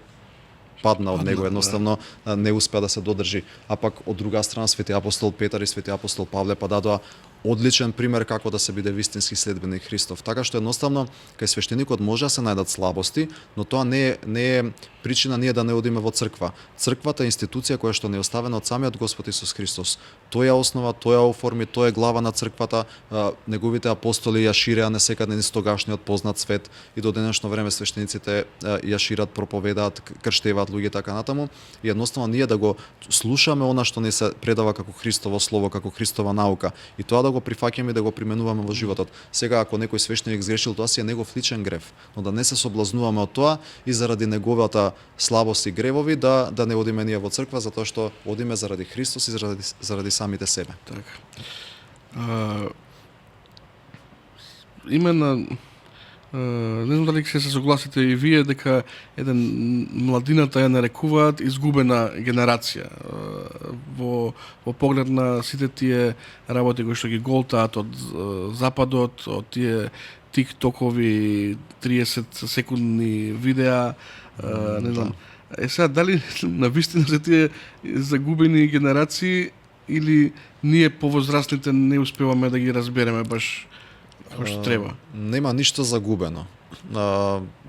падна од него, едноставно не успеа да се додржи. А пак од друга страна свети апостол Петар и свети апостол Павле па дадоа одличен пример како да се биде вистински следбеник Христов. Така што едноставно кај свештеникот може да се најдат слабости, но тоа не е причина ние да не одиме во црква. Црквата е институција која што не е оставена од самиот Господ Исус Христос. Тој ја основа, тој ја оформи, тој е глава на црквата, неговите апостоли ја ширеа несекаде низ тогашниот познат свет и до денешно време свештениците ја шират, проповедаат, крштеваат луѓе така натаму. И едноставно ние да го слушаме она што не се предава како Христово слово, како Христова наука и тоа да го прифаќаме и да го применуваме во животот. Сега ако некој свештеник сгрешил, тоа си е негов личен грев, но да не се соблазнуваме од тоа и заради неговата слабост и гревови да не одиме ние во црква, затоа што одиме заради Христос и заради самите себе. Така. Имена не знам дали се согласите и вие дека младината ја нарекуваат изгубена генерација во поглед на сите тие работи кои што ги голтаат од западот, од тие тиктокови 30 секундни видеа, не знам. Сега дали навистина се тие загубени генерации или ние повозрастните не успеваме да ги разбереме баш како што треба? Нема ништо загубено.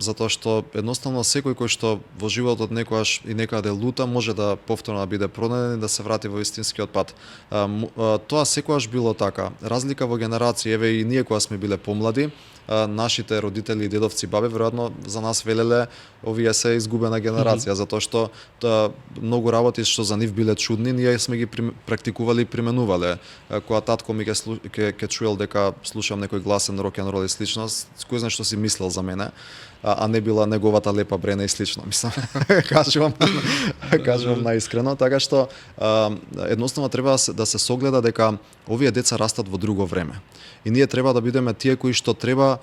Затоа што едноставно секој кој што во животот некојаш и некаде лута може да повторно да биде пронеден и да се врати во истинскиот пат. Тоа секогаш било така. Разлика во генерации, еве и ние кога сме биле помлади, нашите родители и дедовци, баби веројатно за нас велеле овие се изгубена генерација, затоа што многу работи што за нив биле чудни, ние сме ги практикували и применувале. Кога татко ми ќе чуел дека слушам некој гласен рок-н-рол и слично, кој знае што си мислел за мене, а не била неговата лепа брена и слично, мислам. кажувам наискрено, така што едноставно треба да се согледа дека овие деца растат во друго време. И ние треба да бидеме тие кои што треба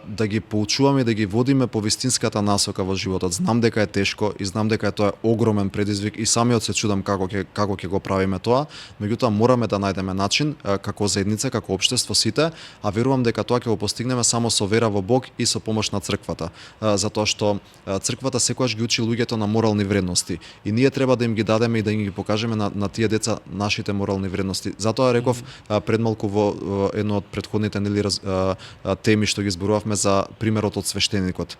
да ги поучуваме и да ги водиме по вистинската насока во животот. Знам дека е тешко и знам дека тоа е огромен предизвик и самиот се чудам како ќе го правиме тоа, меѓутоа мораме да најдеме начин како заедница, како општество сите, а верувам дека тоа ќе го постигнеме само со вера во Бог и со помош на црквата. Затоа што црквата секогаш ги учи луѓето на морални вредности и ние треба да им ги дадеме и да им ги покажеме на тие деца нашите морални вредности. Затоа реков пред малку во едно од претходните теми што ги зборувавме за примерот од свештеникот.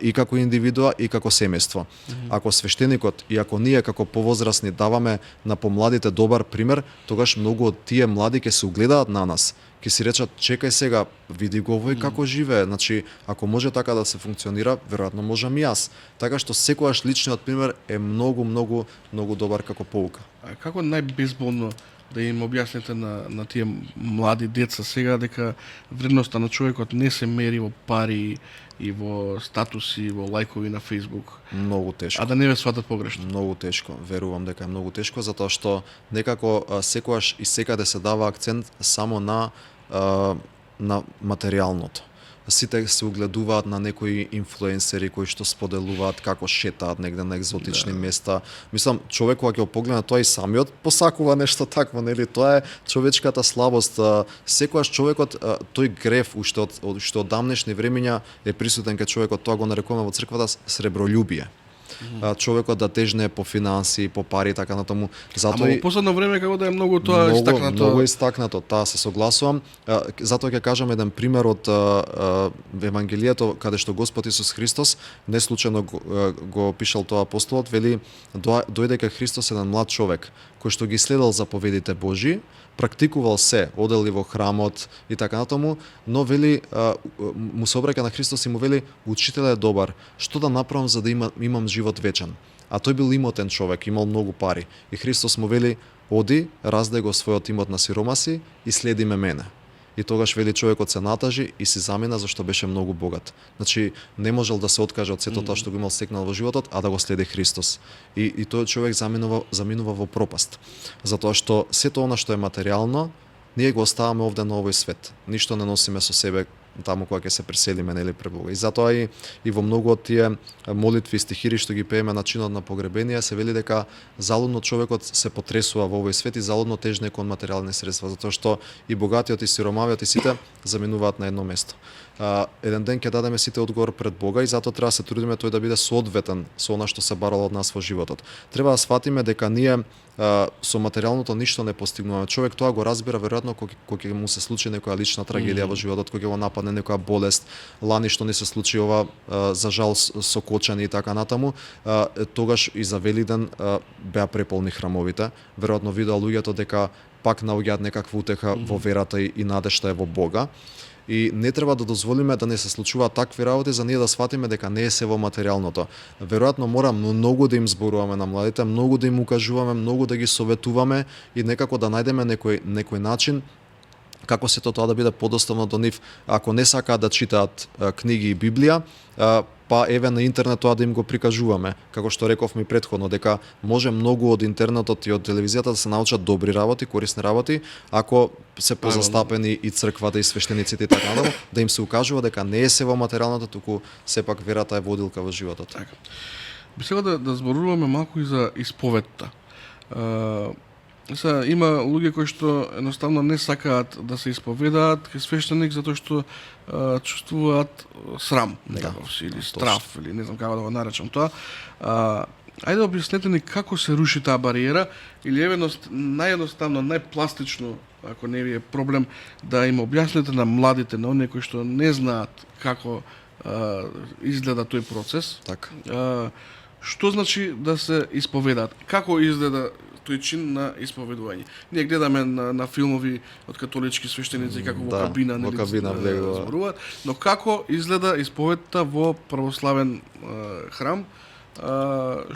И како индивидуа и како семејство. Ако свештеникот и ако ние како повозрасни даваме на помладите добар пример, тогаш многу од тие млади ќе се угледаат на нас. Ќе си речат, чекај сега, види го овој како живее. Значи, ако може така да се функционира, веројатно можам и јас. Така што секогаш личниот пример е многу добар како поука. А како најбезболно да им објасните на тие млади деца сега дека вредноста на човекот не се мери во пари и во статуси, во лајкови на Facebook? Многу тешко. А да не ве сватат погрешно? Многу тешко. Верувам дека е многу тешко, затоа што некако секогаш и секаде се дава акцент само на материјалното. сите се угледуваат на некои инфлуенсери кои што споделуваат како шетаат негде на екзотични места. Мислам, човек кога ќе го погледне тоа и самиот посакува нешто такво, нели? Тоа е човечката слабост. Секогаш човекот тој грев уште од дамнешни времиња е присутен кај човекот, тоа го нарекуваме во црквата сребролюбие. Човекот да тежне по финанси, по пари и така натаму. Ама во последно време како да е многу тоа истакнато. Многу истакнато, таа се согласувам. Затоа ќе кажам еден пример од Евангелието каде што Господ Исус Христос не случајно го пишал тоа апостолот, вели дојде кај Христос еден млад човек кој што ги следел заповедите Божи, практикувал се, одел и во храмот и така натаму, но вели му се обраќа на Христос и му вели: учителе е добар, што да направам за да имам живот вечен? А тој бил имотен човек, имал многу пари. И Христос му вели: оди, раздај го својот имот на сиромаси и следи ме мене. И тогаш вели човекот се натажи и си замина зашто беше многу богат. Значи не можел да се откаже од сето тоа што го имал стекнал во животот, а да го следи Христос. И тој човек заминува во пропаст. Затоа што сето она што е материјално, ние го оставаме овде на овој свет. Ништо не носиме со себе таму кога ќе се преселиме, нели, пред Бога. И затоа и во многу од тие молитви и стихири што ги пееме на чинот на погребение се вели дека залудно човекот се потресува во овој свет и залудно тежне кон материјални средства, затоа што и богатиот и сиромавиот и сите заминуваат на едно место. Еден ден ќе дадеме сите одговор пред Бога и затоа треба да се трудиме тој да биде соодветен со она што се барало од нас во животот. Треба да сватиме дека ние со материјалното ништо не постигнуваме. Човек тоа го разбира веројатно кога ќе му се случи некоја лична трагедија во животот, кога ќе го нападне некоја болест, лани што не се случи ова за жал со кочани и така натаму, тогаш и за Велиден беа преполни храмовите. Веројатно видеа луѓето дека пак наоѓаат некаква утеха во верата и надежта е во Бога. И не треба да дозволиме да не се случуваат такви работи за ние да сватиме дека не е се во материјалното. Веројатно мора многу да им зборуваме на младите, многу да им укажуваме, многу да ги советуваме и некако да најдеме некој начин како сето тоа да биде подоставно до нив. Ако не сакаат да читаат книги и Библија, па еве на интернет тоа да им го прикажуваме. Како што рековме претходно, дека може многу од интернетот и од телевизијата да се научат добри работи, корисни работи, ако се позастапени и црквата и свештениците и така натаму, да им се укажува дека не е се во материјалното, туку сепак верата е водилка во животот. Така. Би сега да зборуваме малку и за исповетта. Има луѓе кои што едноставно не сакаат да се исповедаат кај свештеник затоа што чувствуваат срам некаков или страф или не знам како да го наречам тоа. Ајде објаснете ни како се руши таа бариера или наједноставно, најпластично, ако не ви е проблем, да им објасните на младите, на оние кои што не знаат како изгледа тој процес. Така. Што значи да се исповедаат? Како изгледа тој чин на исповедување? Ние гледаме на филмови од католички свештеници како во кабина, во кабина зборуваат, но како изгледа исповедта во православен храм?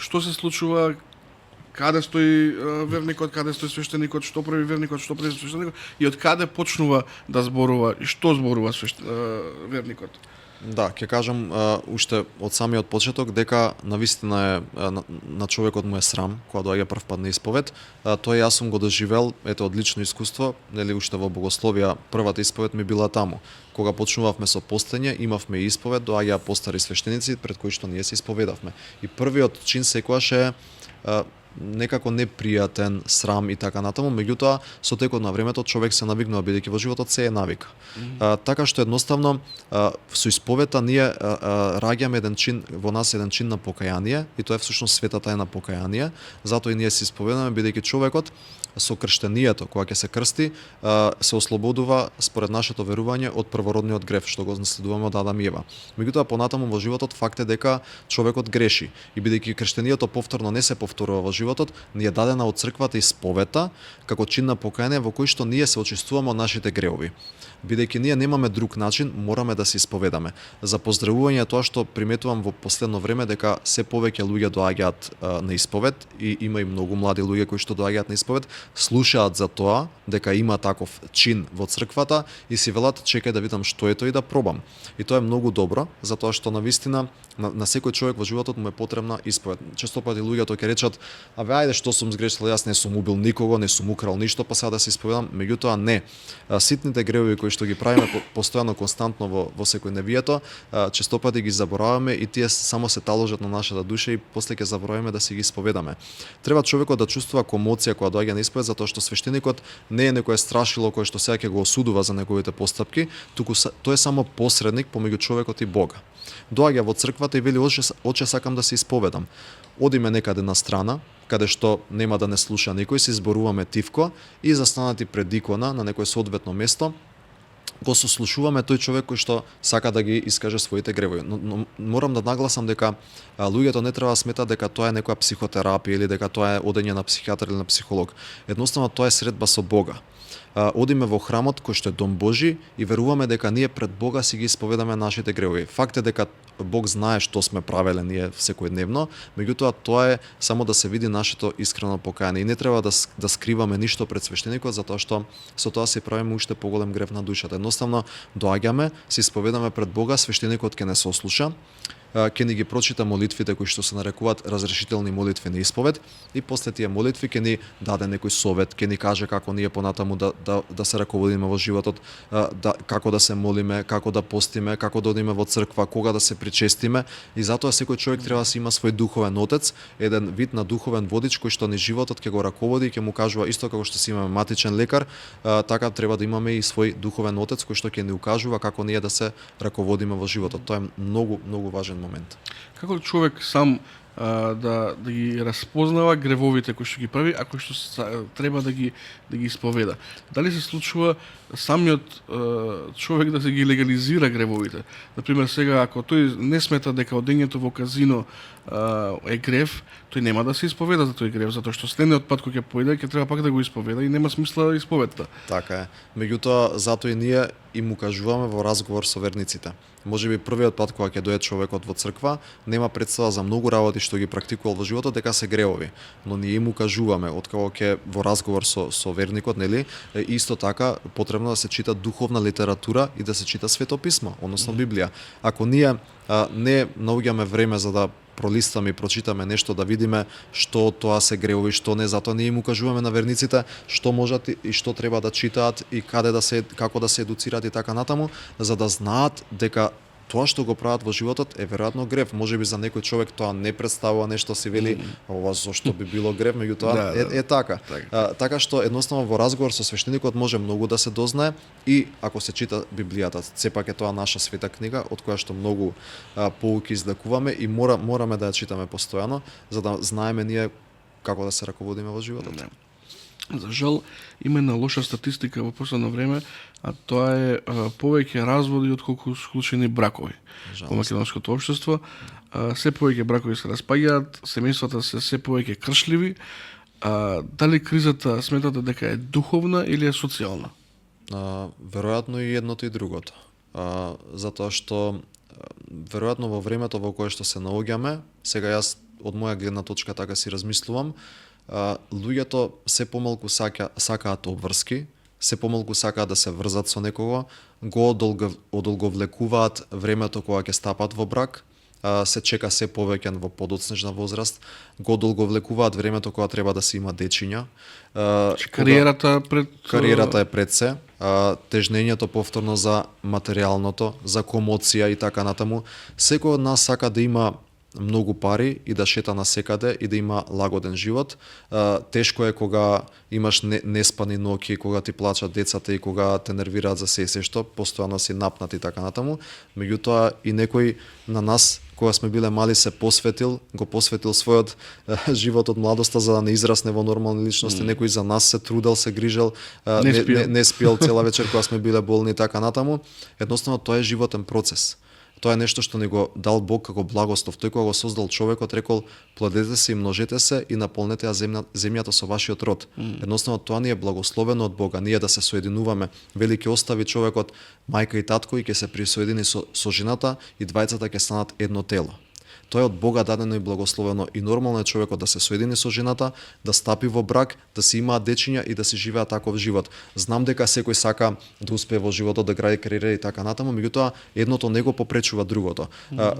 Што се случува? Каде стои верникот, каде стои свештеникот, што прави верникот, што прави свештеникот и од каде почнува да зборува и што зборува верникот? Да, ќе кажам уште од самиот почеток дека навистина е на човекот му е срам кога доаѓа прв пат на исповед. Тоа јас сум го доживел, ете од лично искуство, нели уште во богословија првата исповед ми била таму. Кога почнувавме со постење, имавме исповед, доаѓаа постари свештеници пред кои што ние се исповедавме. И првиот чин секогаш е некако непријатен, срам и така натаму, меѓутоа со текот на времето човек се навикнува бидејќи во животот се е навика. Така што едноставно со исповетта ние раѓаме еден чин во нас еден чин на покаяние и тоа е всушност светата тајна покаяние, затоа и ние се исповедаме бидејќи човекот со крштенијето, кога ќе се крсти, се ослободува според нашето верување од првородниот грев што го наследуваме од Адам и Ева. Меѓутоа понатаму во животот факт е дека човекот греши и бидејќи крштенијето повторно не се повторува во животот, ни е дадена од црквата исповета како чин на покаяние во кој што ние се очистуваме од нашите греови. Бидејќи ние немаме друг начин, мораме да се исповедаме. За поздравување тоа што приметувам во последно време дека се повеќе луѓе доаѓаат на исповед и има и многу млади луѓе кои што доаѓаат на исповед, слушаат за тоа дека има таков чин во црквата и си велат чекај да видам што е тоа и да пробам. И тоа е многу добро, затоа што навистина на секој човек во животот му е потребна исповед. Често пати луѓето ќе речат абе ајде што сум сгрешил, јас не сум убил никого, не сум украл ништо, па сега да се исповедам, меѓутоа не. Ситните гревови кои што ги правиме постојано константно во секојдневието, честопати ги забораваме и тие само се таложат на нашата душа и после ќе забораваме да си ги исповедаме. Треба човекот да чувствува комоција кога доаѓа на исповед, затоа што свештеникот не е некое страшило кое што сега ќе го осудува за неговите постапки, туку тој е само посредник помеѓу човекот и Бога. Доаѓа во црквата и вели оче сакам да се исповедам. Одиме некаде на страна, каде што нема да не слуша никој, се изборуваме тивко и застанати пред икона на некое соодветно место, го сослушуваме тој човек кој што сака да ги искаже своите гревови. Но морам да нагласам дека луѓето не треба да сметат дека тоа е некоја психотерапија или дека тоа е одење на психијатар или на психолог. Едноставно тоа е средба со Бога. Одиме во храмот кој што е дом Божи и веруваме дека ние пред Бога си ги исповедаме нашите гревови. Факт е дека Бог знае што сме правеле ние секојдневно, меѓутоа тоа е само да се види нашето искрено покаяние и не треба да скриваме ништо пред свештеникот затоа што со тоа се правиме уште поголем грев на душата. Едноставно доаѓаме, се исповедаме пред Бога, свештеникот ќе не се ослуша, ќе ни ги прочита молитвите кои што се нарекуваат разрешителни молитви на исповед и после тие молитви ќе ни даде некој совет, ќе ни каже како ние понатаму да се раководиме во животот, како да се молиме, како да постиме, како да одиме во црква, кога да се причестиме и затоа секој човек треба да си има свој духовен отец, еден вид на духовен водич кој што ни животот ќе го раководи и ќе му кажува исто како што си имаме матичен лекар, така треба да имаме и свој духовен отец кој што ќе ни укажува како ние да се раководиме во животот. Тоа е многу важен момент. Како човек сам да ги распознава гревовите кои што ги прави, а кои што треба да ги исповеда? Дали се случува самиот човек да се ги легализира гревовите? Например, сега ако тој не смета дека одењето во казино е грев, тој нема да се исповеда за тој грев, затоа што следниот пат кој ќе појде ќе треба пак да го исповеда и нема смисла исповедта. Така е. Меѓутоа затоа и ние им укажуваме во разговор со верниците. Можеби првиот пат кога ќе дојде човекот во црква, нема представа за многу работи што ги практикувал во животот дека се гревови, но ние им укажуваме откако ќе во разговор со верникот, нели, исто така потребно да се чита духовна литература и да се чита Свето писмо, односно Библија. Ако ние не наоѓаме време за да пролистаме и прочитаме нешто, да видиме што тоа се гревови, што не, затоа ние им укажуваме на верниците што можат и што треба да читаат и како да се едуцираат и така натаму, за да знаат дека тоа што го прават во животот е веројатно грев. Можеби за некој човек тоа не представува нешто, си вели ова зошто би било грев, меѓутоа е така. Така што едноставно во разговор со свештеникот може многу да се дознае и ако се чита Библијата, сепак е тоа наша света книга од која што многу поуки извлекуваме и мораме да ја читаме постојано за да знаеме ние како да се раководиме во животот. За жал, има една лоша статистика во последно време, а тоа е повеќе разводи отколку склучени бракови во македонското општество. Се повеќе бракови се распаѓаат, семејствата се повеќе кршливи. Дали кризата сметате дека е духовна или е социјална? Веројатно и едното и другото. Затоа што веројатно во времето во кое што се наоѓаме, сега јас од моја гледна точка така си размислувам, луѓето се помалку сакаат обврски, се помалку сакаат да се врзат со некого, го одолговлекуваат времето кога ќе стапат во брак, се чека се повеќе во подоцнежна возраст, го одолговлекуваат времето кога треба да се има дечиња. Кариерата е пред се, тежнењето повторно за материјалното, за комоција и така натаму. Секој од нас сака да има многу пари и да шета насекаде и да има лагоден живот. Тешко е кога имаш неспани ноќи, кога ти плачат децата и кога те нервираат за се што, постојано си напнат и така натаму. Меѓутоа и некој на нас кога сме биле мали се го посветил својот живот од младоста за да не израсне во нормални личности. Некој за нас се трудел, се грижел, не спиел цела вечер кога сме биле болни и така натаму. Едноставно тоа е животен процес. Тоа е нешто што ни го дал Бог како благослов. Тој кога го создал човекот рекол: плодете се и множете се и наполнете ја земјата со вашиот род. Едноставно тоа ни е благословено од Бога, ние да се соединуваме. Вели ќе остави човекот мајка и татко и ќе се присоедини со жената и двајцата ќе станат едно тело. Тоа е од Бога дадено и благословено и нормално е човекот да се соедини со жената, да стапи во брак, да се имаат дечиња и да се живеа таков живот. Знам дека секој сака да успее во животот, да гради кариера и така натаму, меѓутоа едното не го попречува другото.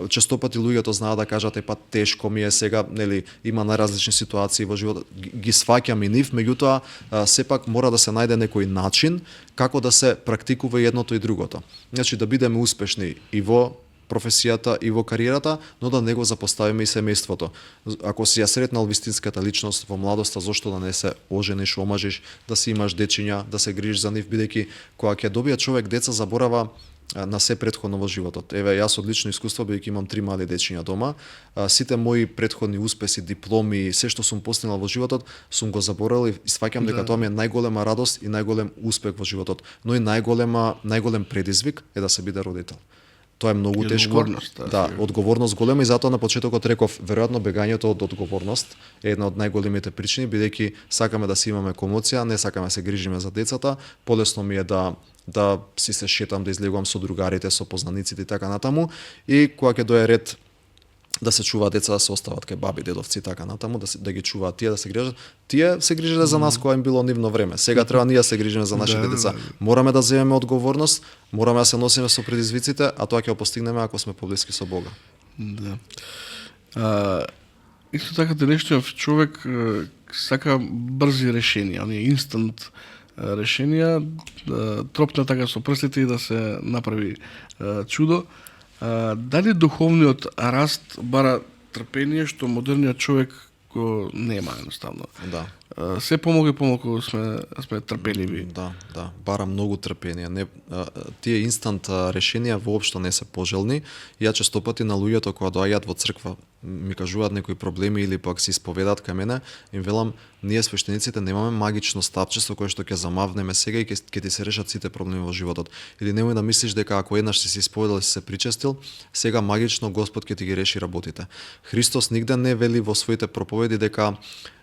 Често пати луѓето знаат да кажат па тешко ми е сега, нели, има најразлични ситуации во животот, ги сваќам и нив, меѓутоа сепак мора да се најде некој начин како да се практикува и едното и другото. Значи да бидеме успешни и во професијата и во кариерата, но да не го запоставиме и семејството. Ако си ја сретнал вистинската личност во младоста, зошто да не се ожениш, омажиш, да си имаш дечиња, да се грижиш за нив, бидејќи кога ќе добие човек деца заборава на се претходно во животот. Еве, јас од лично искуство, бидејќи имам 3 мали дечиња дома, сите мои претходни успеси, дипломи, се што сум постигнал во животот, сум го заборавил и сваќам дека тоа ми е најголема радост и најголем успех во животот, но и најголем предизвик е да се биде родител. Тоа е многу тешко. Да, одговорност голема и затоа на почетокот реков, веројатно бегањето од одговорност е една од најголемите причини, бидејќи сакаме да си имаме комоција, не сакаме да се грижиме за децата, полесно ми е да си се шетам, да излегувам со другарите, со познаниците и така натаму, и кога ќе дое ред да се чуваат деца, да се остават кај баби, дедовци и така натаму, да ги чуваат тие, да се грижат. Тие се грижеле за нас кога им било нивно време. Сега треба ние да се грижиме за нашите деца. Мораме да земеме одговорност, мораме да се носиме со предизвиците, а тоа ќе го постигнеме ако сме поблиски со Бога. Да. Исто така денешниот човек сака брзи решенија, оние инстант решенија, тропне така со прстите и да се направи чудо. Дали духовниот раст бара трпение што модерниот човек го нема едноставно? Да. Се помалку сме трпеливи. Да, бара многу трпение. Тие инстант решенија воопшто не се пожелни. Ја често пати на луѓето кога доаѓаат во црква ми кажуваат некои проблеми или пак се исповедаат кај мене, им велам, ние свештениците немаме магично стапче со кое што ќе замавнеме сега и ќе ти се решат сите проблеми во животот. Или немој да мислиш дека ако еднаш си се исповедал и си се причестил, сега магично Господ ќе ти ги реши работите. Христос нигде не вели во своите проповеди дека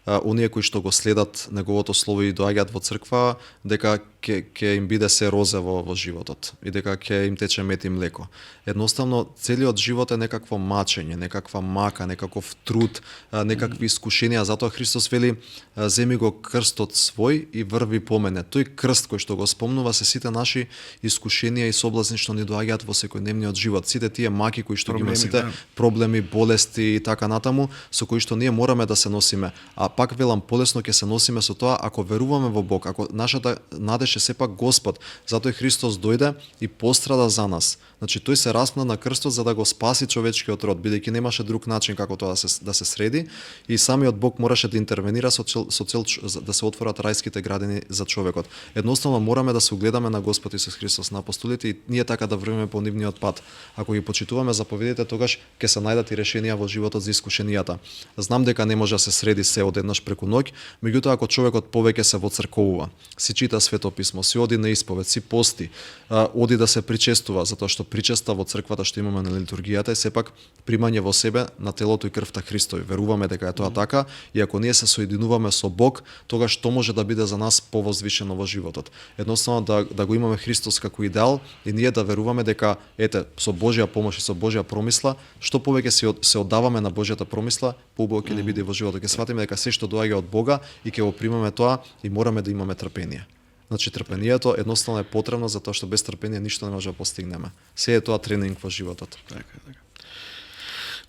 оние кои што го следат неговото слово и доаѓаат во црква, дека ќе им биде се розе во животот и дека ќе им тече мед и млеко. Едноставно, целиот живот е некакво мачење, некаква мака, некаков труд, некакви искушенија. Затоа Христос вели, земи го крстот свој и врви по мене. Тој крст кој што го спомнува се сите наши искушенија и соблазни што ни доаѓаат во секојдневниот живот. Сите тие маки кои што ги има, сите проблеми, болести и така натаму, со кои што ние мораме да се носиме. А пак велам, полесно ќе се носиме со тоа ако веруваме во Бог, ако нашата надеж е сепак Господ. Затоа Христос дојде и пострада за нас. Значи тој се распна на крстот за да го спаси човечкиот род, бидејќи немаше друг начин како тоа да се среди и самиот Бог мораше да интервенира со цел да се отворат рајските градини за човекот. Едноставно мораме да се угледаме на Господ Исус Христос, на апостолите и ние така да врвиме по нивниот пат. Ако ги почитуваме заповедите, тогаш ќе се најдат и решенија во животот за искушенијата. Знам дека не може да се среди се одеднаш преку ноќ, меѓутоа ако човекот повеќе се воцрковува, си чита Свето писмо, си оди на исповед, си пости, оди да се причестува, затоа што причеста во црквата што имаме на литургијата е сепак примање во себе на телото и крвта Христови. Веруваме дека е тоа така и ако ние се соединуваме со Бог, тогаш што може да биде за нас повозвишено во животот. Едноставно да го имаме Христос како идеал и ние да веруваме дека со Божја помош и со Божја промисла, што повеќе се оддаваме на Божјата промисла, поубаво ќе ни биде во животот. Ќе сватиме дека се што доаѓа од Бога и ќе го примаме тоа и мораме да имаме трпение. Значи трпението едноставно е потребно затоа што без трпение ништо не може да постигнеме. Се е тоа тренинг во животот. Така.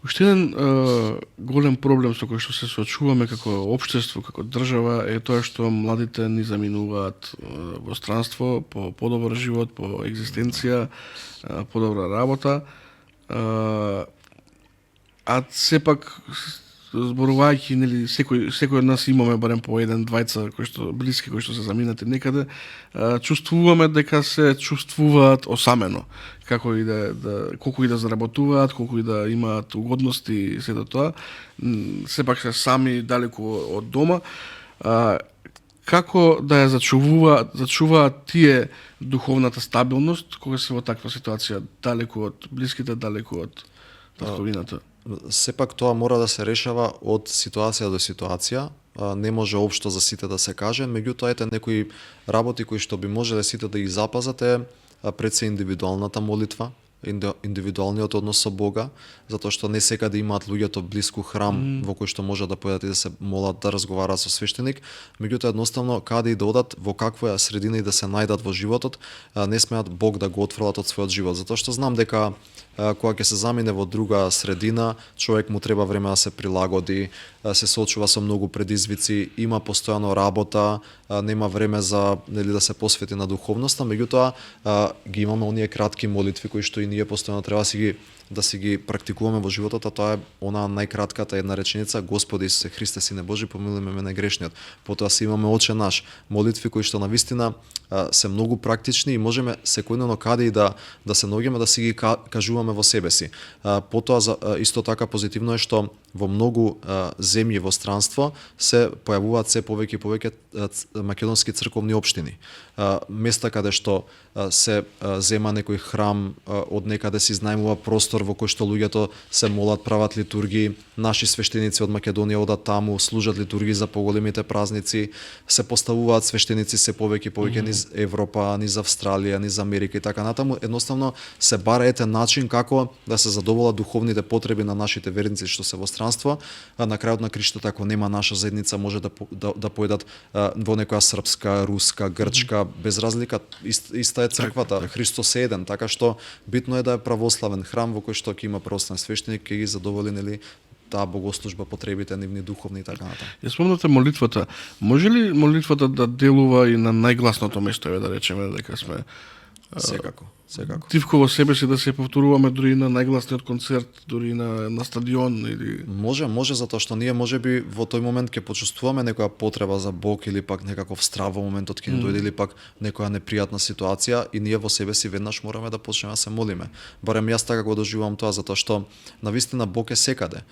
Уште еден голем проблем со кој што се соочуваме како општество, како држава е тоа што младите ни заминуваат во странство по подобар живот, по екзистенција, подобра работа. А сепак зборувајќи, нели, секој од нас имаме барем по еден, двајца блиски кои што се заминати некаде, чувствуваме дека се чувствуваат осамено, колку и да заработуваат, колку и да имаат угодности и сето тоа, сепак се сами далеку од дома. Како да ја зачуваат тие духовната стабилност кога се во таква ситуација, далеку од блиските, далеку од татковината? Сепак тоа мора да се решава од ситуација до ситуација, не може општо за сите да се каже, меѓутоа некои работи кои што би можеле сите да ги запазат е пред се индивидуалната молитва, индивидуалниот однос со Бога, затоа што не секаде имаат луѓето блиску храм во кој што може да појдат и да се молат, да разговараат со свештеник, меѓутоа едноставно каде и да одат, во каква средина и да се најдат во животот, не смеат Бог да го отфрлат од својот живот, затоа што знам дека кога ќе се замине во друга средина, човек му треба време да се прилагоди, се соочува со многу предизвици, има постојано работа, нема време за да се посвети на духовноста, меѓутоа ги имаме оние кратки молитви кои што и ние постојано треба да си ги практикуваме во животот, а тоа е она најкратката една реченица: Господи Исусе Христе, Сине Божи, помилуј ме мене грешниот. Потоа си имаме Оче наш, молитви кои што навистина се многу практични и можеме секојдневно каде и да се наоѓаме да си ги кажуваме во себе си. Потоа исто така позитивно е што во многу земји во странство се појавуваат се повеќе и повеќе македонски црковни општини. Места каде што се зема некој храм, од некаде се изнајмува простор во кој што луѓето се молат, прават литургии, наши свештеници од Македонија одат таму, служат литургии за поголемите празници, се поставуваат свештеници се повеќе и повеќе низ Европа, низ Австралија, низ Америка и така натаму. Едноставно се бара етен начин како да се задоволат духовните потреби на нашите верници што се во странство, а на крајот на криштото ако нема наша заедница може да појдат во некоја српска, руска, грчка, без разлика, иста е црквата, Христос е еден, така што битно е да е православен храм во кој што ќе има православен свештеник, ќе ги задоволи таа богослужба, потребите нивни духовни и така натаму. Ја спомнате молитвата. Може ли молитвата да делува и на најгласното место, да речеме дека сме Секако. тивко во себе си да се повторуваме дури на најгласниот концерт, дури на стадион или Може затоа што ние можеби во тој момент ќе почувствуваме некоја потреба за Бог или пак некаков страв во моментот ќе ни дојде или пак некоја непријатна ситуација и ние во себе си веднаш мораме да почнеме да се молиме. Барем јас така го доживувам тоа затоа што навистина Бог е секаде.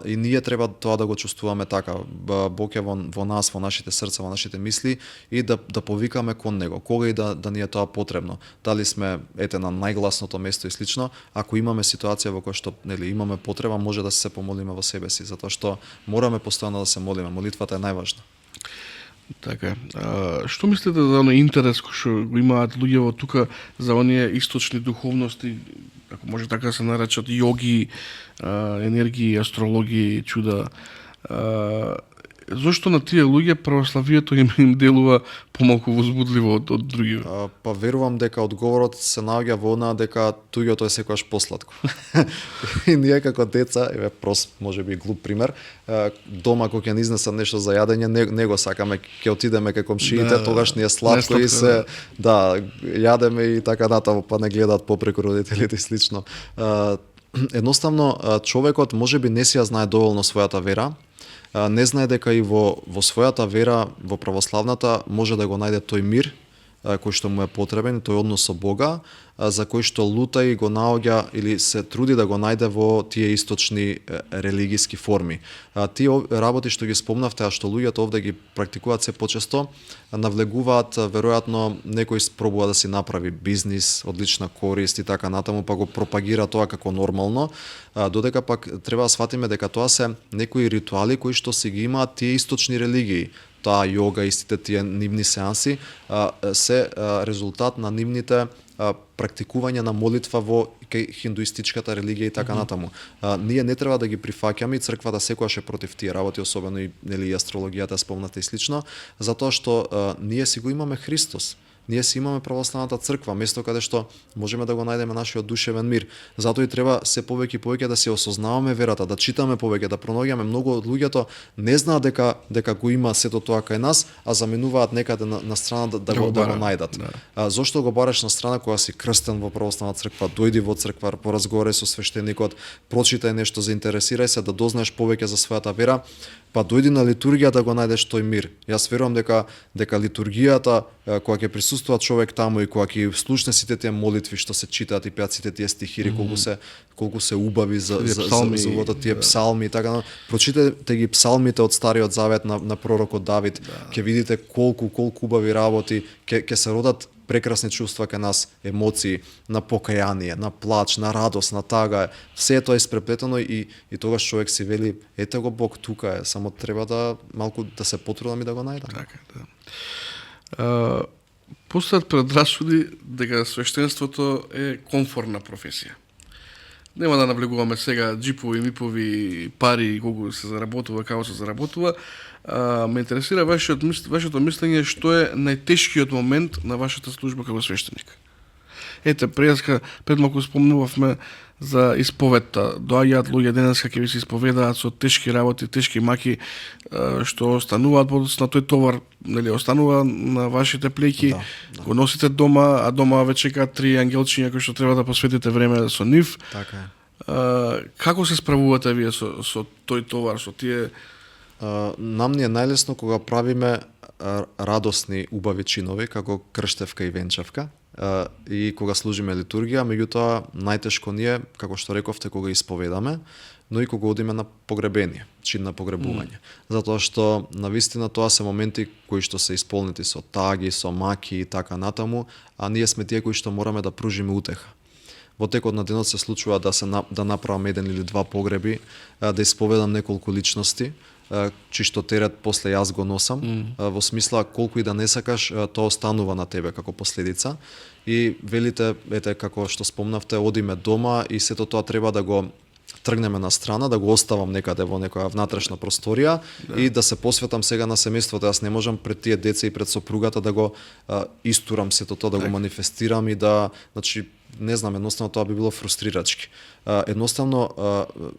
И ние треба тоа да го чувствуваме така. Бог е во нас, во нашите срца, во нашите мисли и да повикаме кон него. Кога и да ни е тоа потребно. Дали сме на најгласното место и слично, ако имаме ситуација во која што имаме потреба, може да се помолиме во себе си, затоа што мораме постојано да се молиме. Молитвата е најважна. Така. Што мислите за оној интерес кој што го имаат луѓето тука за оние источни духовности, ако може така да се наречат јоги, енергии, астрологии, чуда? Зошто на тие луѓе православието им делува помалку возбудливо од други? Па верувам дека одговорот се наоѓа во она дека туѓото е секогаш посладко. И ние како деца, прост, можеби глуп пример, дома кога ќе ни изнесат нешто за јадење, не го сакаме, ќе отидеме кај комшиите, тогаш ни е сладко и се јадеме и така натаму, па не гледаат попреку родителите и слично. Едноставно човекот можеби не си ја знае доволно својата вера, не знае дека и во својата вера, во православната, може да го најде тој мир кој што му е потребен, тој однос со Бога, за кој што лута и го наоѓа или се труди да го најде во тие источни религиски форми. Тие работи што ги спомнавте, а што луѓето овде ги практикуваат се почесто, навлегуваат веројатно некој пробува да си направи бизнис, одлична корист и така натаму, па го пропагира тоа како нормално, додека пак треба да сватиме дека тоа се некои ритуали кои што си ги имаат тие источни религии. Таа јога и сите тие нивни сеанси се резултат на нивните практикување на молитва во хиндуистичката религија и така натаму. Ние не треба да ги прифаќаме и црквата секогаш е против тие работи, особено и астрологијата спомната и слично, затоа што ние си го имаме Христос. Ние си имаме православната црква, место каде што можеме да го најдеме нашиот душевен мир. Затоа и треба се повеќе и повеќе да се осознаваме верата, да читаме повеќе, да пронаоѓаме. Многу од луѓето не знаат дека го има сето тоа кај нас, а заменуваат некаде на страна да го најдат. Зошто го бараш на страна кога си крстен во православна црква? Дојди во црква, поразговарај со свештеникот, прочитај нешто, заинтересирај се да дознаеш повеќе за својата вера. Па дојди на литургија да го најдеш тој мир. Јас верувам дека литургијата, кога ќе присуствува човек таму и кога ќе слушне сите тие молитви што се читаат и пеат сите тие стихири, колку се убави за тие псалми и така. Прочитајте ги псалмите од Стариот Завет на пророкот Давид, ќе видите колку убави работи, ќе се родат прекрасни чувства кај нас, емоции, на покаяние, на плач, на радост, на тага. Се тоа е испреплетено и тогаш човек си вели, ете го Бог тука е, само треба да малку да се потрудам и да го најдам. Така, да. Постојат предрасуди дека свештенството е комфорна професија. Нема да навлегуваме сега джипови, мипови, пари, колку се заработува, како се заработува. Ме интересира вашето мислење што е најтешкиот момент на вашата служба како свештеник. Ете, пред малку спомнувавме за исповетта. Доаѓаат луѓе денеска ќе ви се исповедаат со тешки работи, тешки маки, што остануваат подоцна тој товар, нели, останува на вашите плеќи, го носите дома, а дома ве чекаат 3 ангелчиња кои што треба да посветите време со нив. Така е. Како се справувате вие со тој товар, со тие? Нам ни е најлесно кога правиме радосни, убави чинови, како крштевка и венчавка, и кога служиме литургија, меѓутоа најтешко ни е, како што рековте, кога исповедаме, но и кога одиме на погребение, чин на погребување. Затоа што навистина тоа се моменти кои што се исполнети со таги, со маки и така натаму, а ние сме тие кои што мораме да пружиме утеха. Во текот на денот се случува да направам еден или два погреби, да исповедам неколку личности, чишто терет после јас го носам, во смисла колку и да не сакаш, тоа останува на тебе како последица. И велите, ете, како што спомнавте, одиме дома и сето тоа треба да го тргнеме на страна, да го оставам некаде во некоја внатрешна просторија и да се посветам сега на семејството. Јас не можам пред тие деца и пред сопругата да го истурам сето тоа, да го манифестирам и да, значи, не знам, едноставно тоа би било фрустрирачки. Едноставно,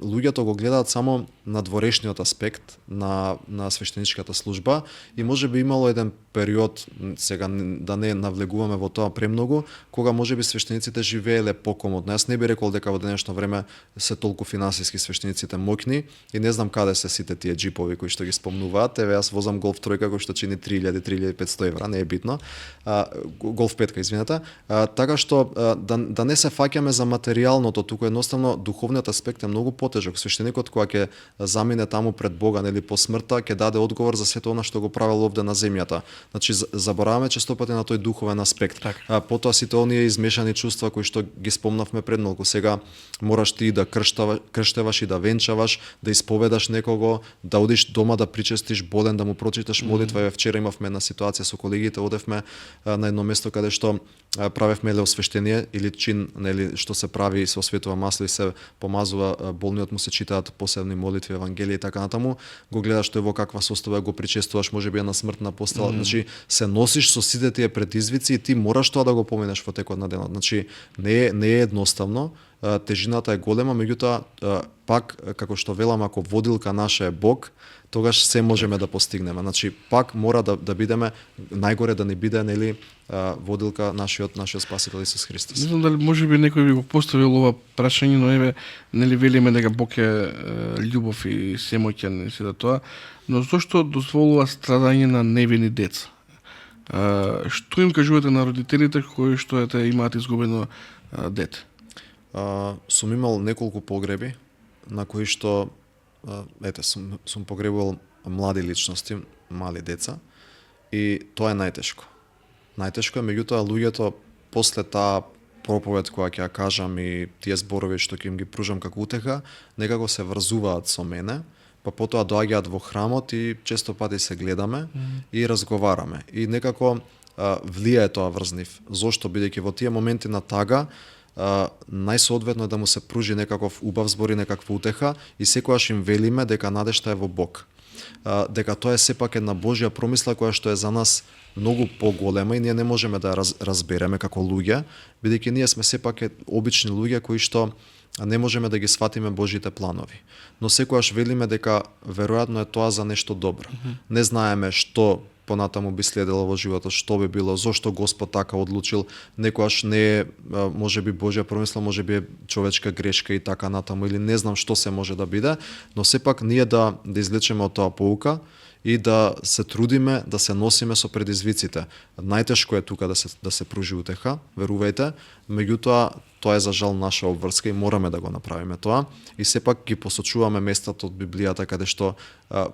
луѓето го гледаат само на дворешниот аспект на свештеничката служба и може би имало еден период, сега да не навлегуваме во тоа премногу, кога може би свештениците живееле покомодно. Јас не би рекол дека во денешно време се толку финансиски свештениците моќни и не знам каде се сите тие джипови кои што ги спомнуваат. Еве, јас возам Голф тројка кој што чини 3000-3500 евра, не е битно. Голф петка, извинете. Така што да не се фаќаме за материјалното, туку едноставно духовниот аспект е многу потежок. Свештеникот кога ќе замине таму пред Бога, нели, по смртта, ќе даде одговор за сето она што го правил овде на земјата. Значи забораваме често пати на тој духовен аспект. Потоа сите оние измешани чувства кои што ги спомнавме пред малку. Сега мораш ти да крштеваш и да венчаваш, да исповедаш некого, да одиш дома да причестиш болен, да му прочиташ молитва. Вчера имавме една ситуација со колегите, одевме на едно место каде што правевме освештение или чин, нели, што се прави со светова масло и се помазува болниот, му се читаат посебни молитви, евангелие и така натаму. Го гледаш тој во каква состојба, го причестуваш, можеби е на смртна постела. Значи се носиш со сите тие предизвици и ти мораш тоа да го поминеш во текот на денот. Значи не е едноставно, тежината е голема, меѓутоа пак, како што велам, ако водилка наша е Бог, тогаш се можеме да постигнеме. Значи пак мора да бидеме најгоре, да не биде, нели, водилка нашиот Спасител Исус Христос. Не знам дали можеби некој би го поставил ова прашање, но еве, нели, велиме дека Бог е љубов и семоќен и се тоа, но зошто дозволува страдање на невини деца? Што им кажувате на родителите кои што имаат изгубено дете? Сум имал неколку погреби на кои што сум погребувал млади личности, мали деца, и тоа е најтешко. Најтешко е, меѓутоа луѓето после таа проповед која ќе ја кажам и тие зборови што ќе им ги пружам како утеха, некако се врзуваат со мене, па потоа доаѓаат во храмот и често пати се гледаме и разговараме. И некако влијае тоа врз нив. Зошто? Бидејќи во тие моменти на тага најсоодветно е да му се пружи некаков убав збор и некаква утеха и секогаш им велиме дека надежта е во Бог. Дека тоа е сепак една Божја промисла која што е за нас многу поголема и ние не можеме да ја разбереме како луѓе, бидејќи ние сме сепак обични луѓе кои што не можеме да ги сватиме Божите планови. Но секогаш велиме дека веројатно е тоа за нешто добро. Не знаеме што понатаму би следело во животот, што би било, зошто Господ така одлучил, некојаш не е можеби Божја промисла, можеби е човечка грешка и така натаму, или не знам што се може да биде, но сепак ние да извлечеме од тоа поука и да се трудиме да се носиме со предизвиците. Најтешко е тука да се пружи утеха, верувајте, меѓутоа тоа е за жал наша обврска и мораме да го направиме тоа. И сепак ги посочуваме местата од Библијата каде што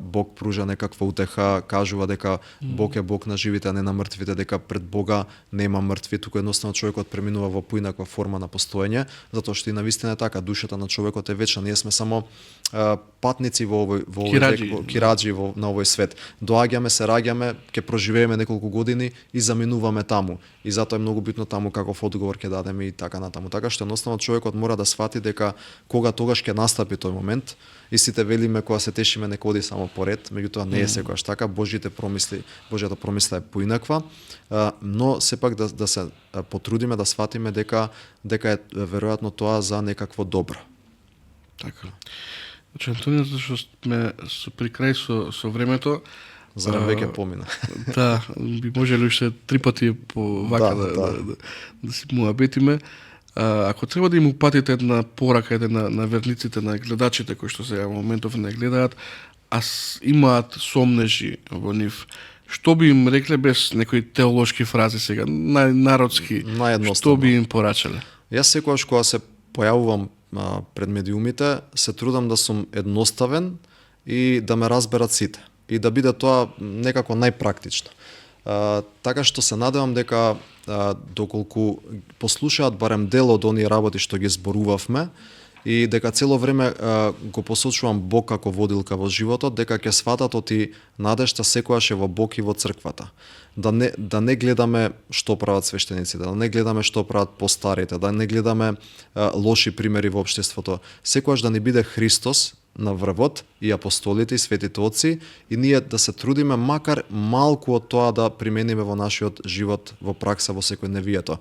Бог пружа некаква утеха, кажува дека Бог е Бог на живите, а не на мртвите, дека пред Бога нема мртви, туку едноставно човекот преминува во поинаква форма на постоење, затоа што и навистина е така, душата на човекот е вечна. Ние сме само патници во овој кираџи на овој свет. Доаѓаме, се раѓаме, ќе проживееме неколку години и заминуваме таму. И затоа е многу битно таму каков одговор ќе дадеме и така натаму. Така што едноставно човекот мора да свати дека кога тогаш ќе настапи тој момент, и сите велиме кога се тешиме нека оди само поред, меѓутоа не е секогаш така, Божјата промисла е поинаква, но сепак да се потрудиме да сватиме дека е веројатно тоа за некакво добро. Така. Значи, Антонио, зашто сме при крај со времето, Зарем веќе помина. Да, би можеле уште 3 пати по вака да си муабетиме. Ако треба да им упатите една порака на верниците, на гледачите кои што сега во моментов не гледаат, а имаат сомнежи во нив, што би им рекле без некои теолошки фрази сега, народски, што би им порачале? Јас секогаш кога се појавувам пред медиумите, се трудам да сум едноставен и да ме разберат сите. И да биде тоа некако најпрактично. Така што се надевам дека доколку послушаат барем дел од оние работи што ги зборувавме и дека цело време го посочувам Бог како водилка во животот, дека ќе сватат оти надежта секогаш е во Бог и во црквата. Да не гледаме што прават свештениците, да не гледаме што прават постарите, да не гледаме лоши примери во општеството. Секогаш да ни биде Христос на врвот и апостолите и светите отци и ние да се трудиме макар малку од тоа да примениме во нашиот живот, во пракса, во секојдневието.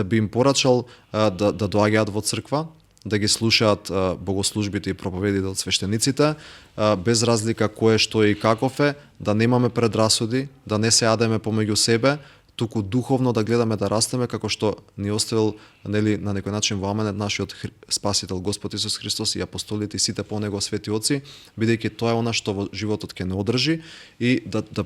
Би им порачал да доаѓаат во црква, да ги слушаат богослужбите и проповедите од свештениците, без разлика кој е, што и каков е, да немаме предрасуди, да не се јадеме помеѓу себе, туку духовно да гледаме да растеме како што ни оставил на некој начин во аменет нашиот Спасител Господ Исус Христос и апостолите и сите по него свети отци, бидејќи тоа е она што во животот ќе не одржи и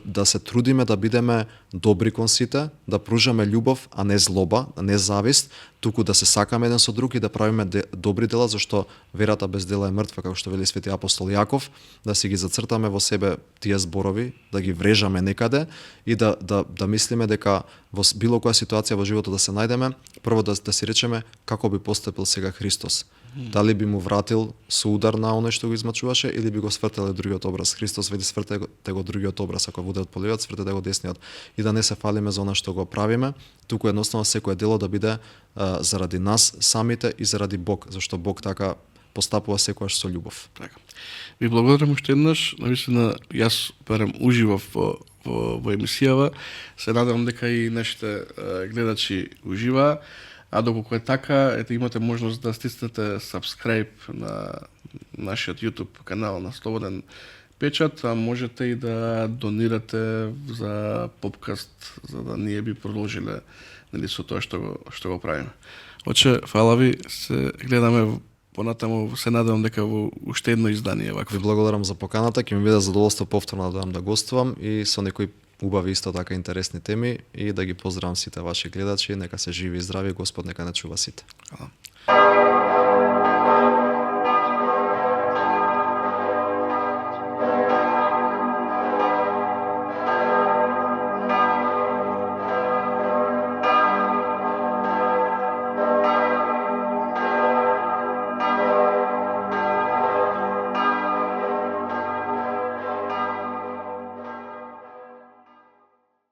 да се трудиме да бидеме добри кон сите, да пружаме љубов, а не злоба, а не завист, туку да се сакаме еден со друг и да правиме добри дела, зашто верата без дела е мртва, како што вели свети апостол Јаков, да си ги зацртаме во себе тие зборови, да ги врежаме некаде и да мислиме дека во било која ситуација во животот да се најдеме, прво да си речеме како би постапил сега Христос. Дали би му вратил со удар на оној што го измачуваше или би го свртеле другиот образ. Христос вели свртете го другиот образ, ако водат по левиот, свртете го десниот. И да не се фалиме за она што го правиме, туку едноставно секое дело да биде заради нас самите и заради Бог, зашто Бог така постапува секогаш со љубов. Така. Ви благодарам уште еднаш, навистина јас барем уживав во емисијава. Се надевам дека и нашите гледачи уживаа. А доколку е така, ете имате можност да стиснете subscribe на нашиот YouTube канал на Слободен печат, а можете и да донирате за попкаст, за да ние би продолжиле со тоа што го правиме. Оче, фала ви, се гледаме понатаму, се надевам дека во уште едно издание вакво. Ви благодарам за поканата, ќе ми биде задоволство повторно да дојдам да гостувам и со некои убави исто така интересни теми и да ги поздравам сите ваши гледачи, нека се живи и здрави, Господ нека не чува сите. Хвала.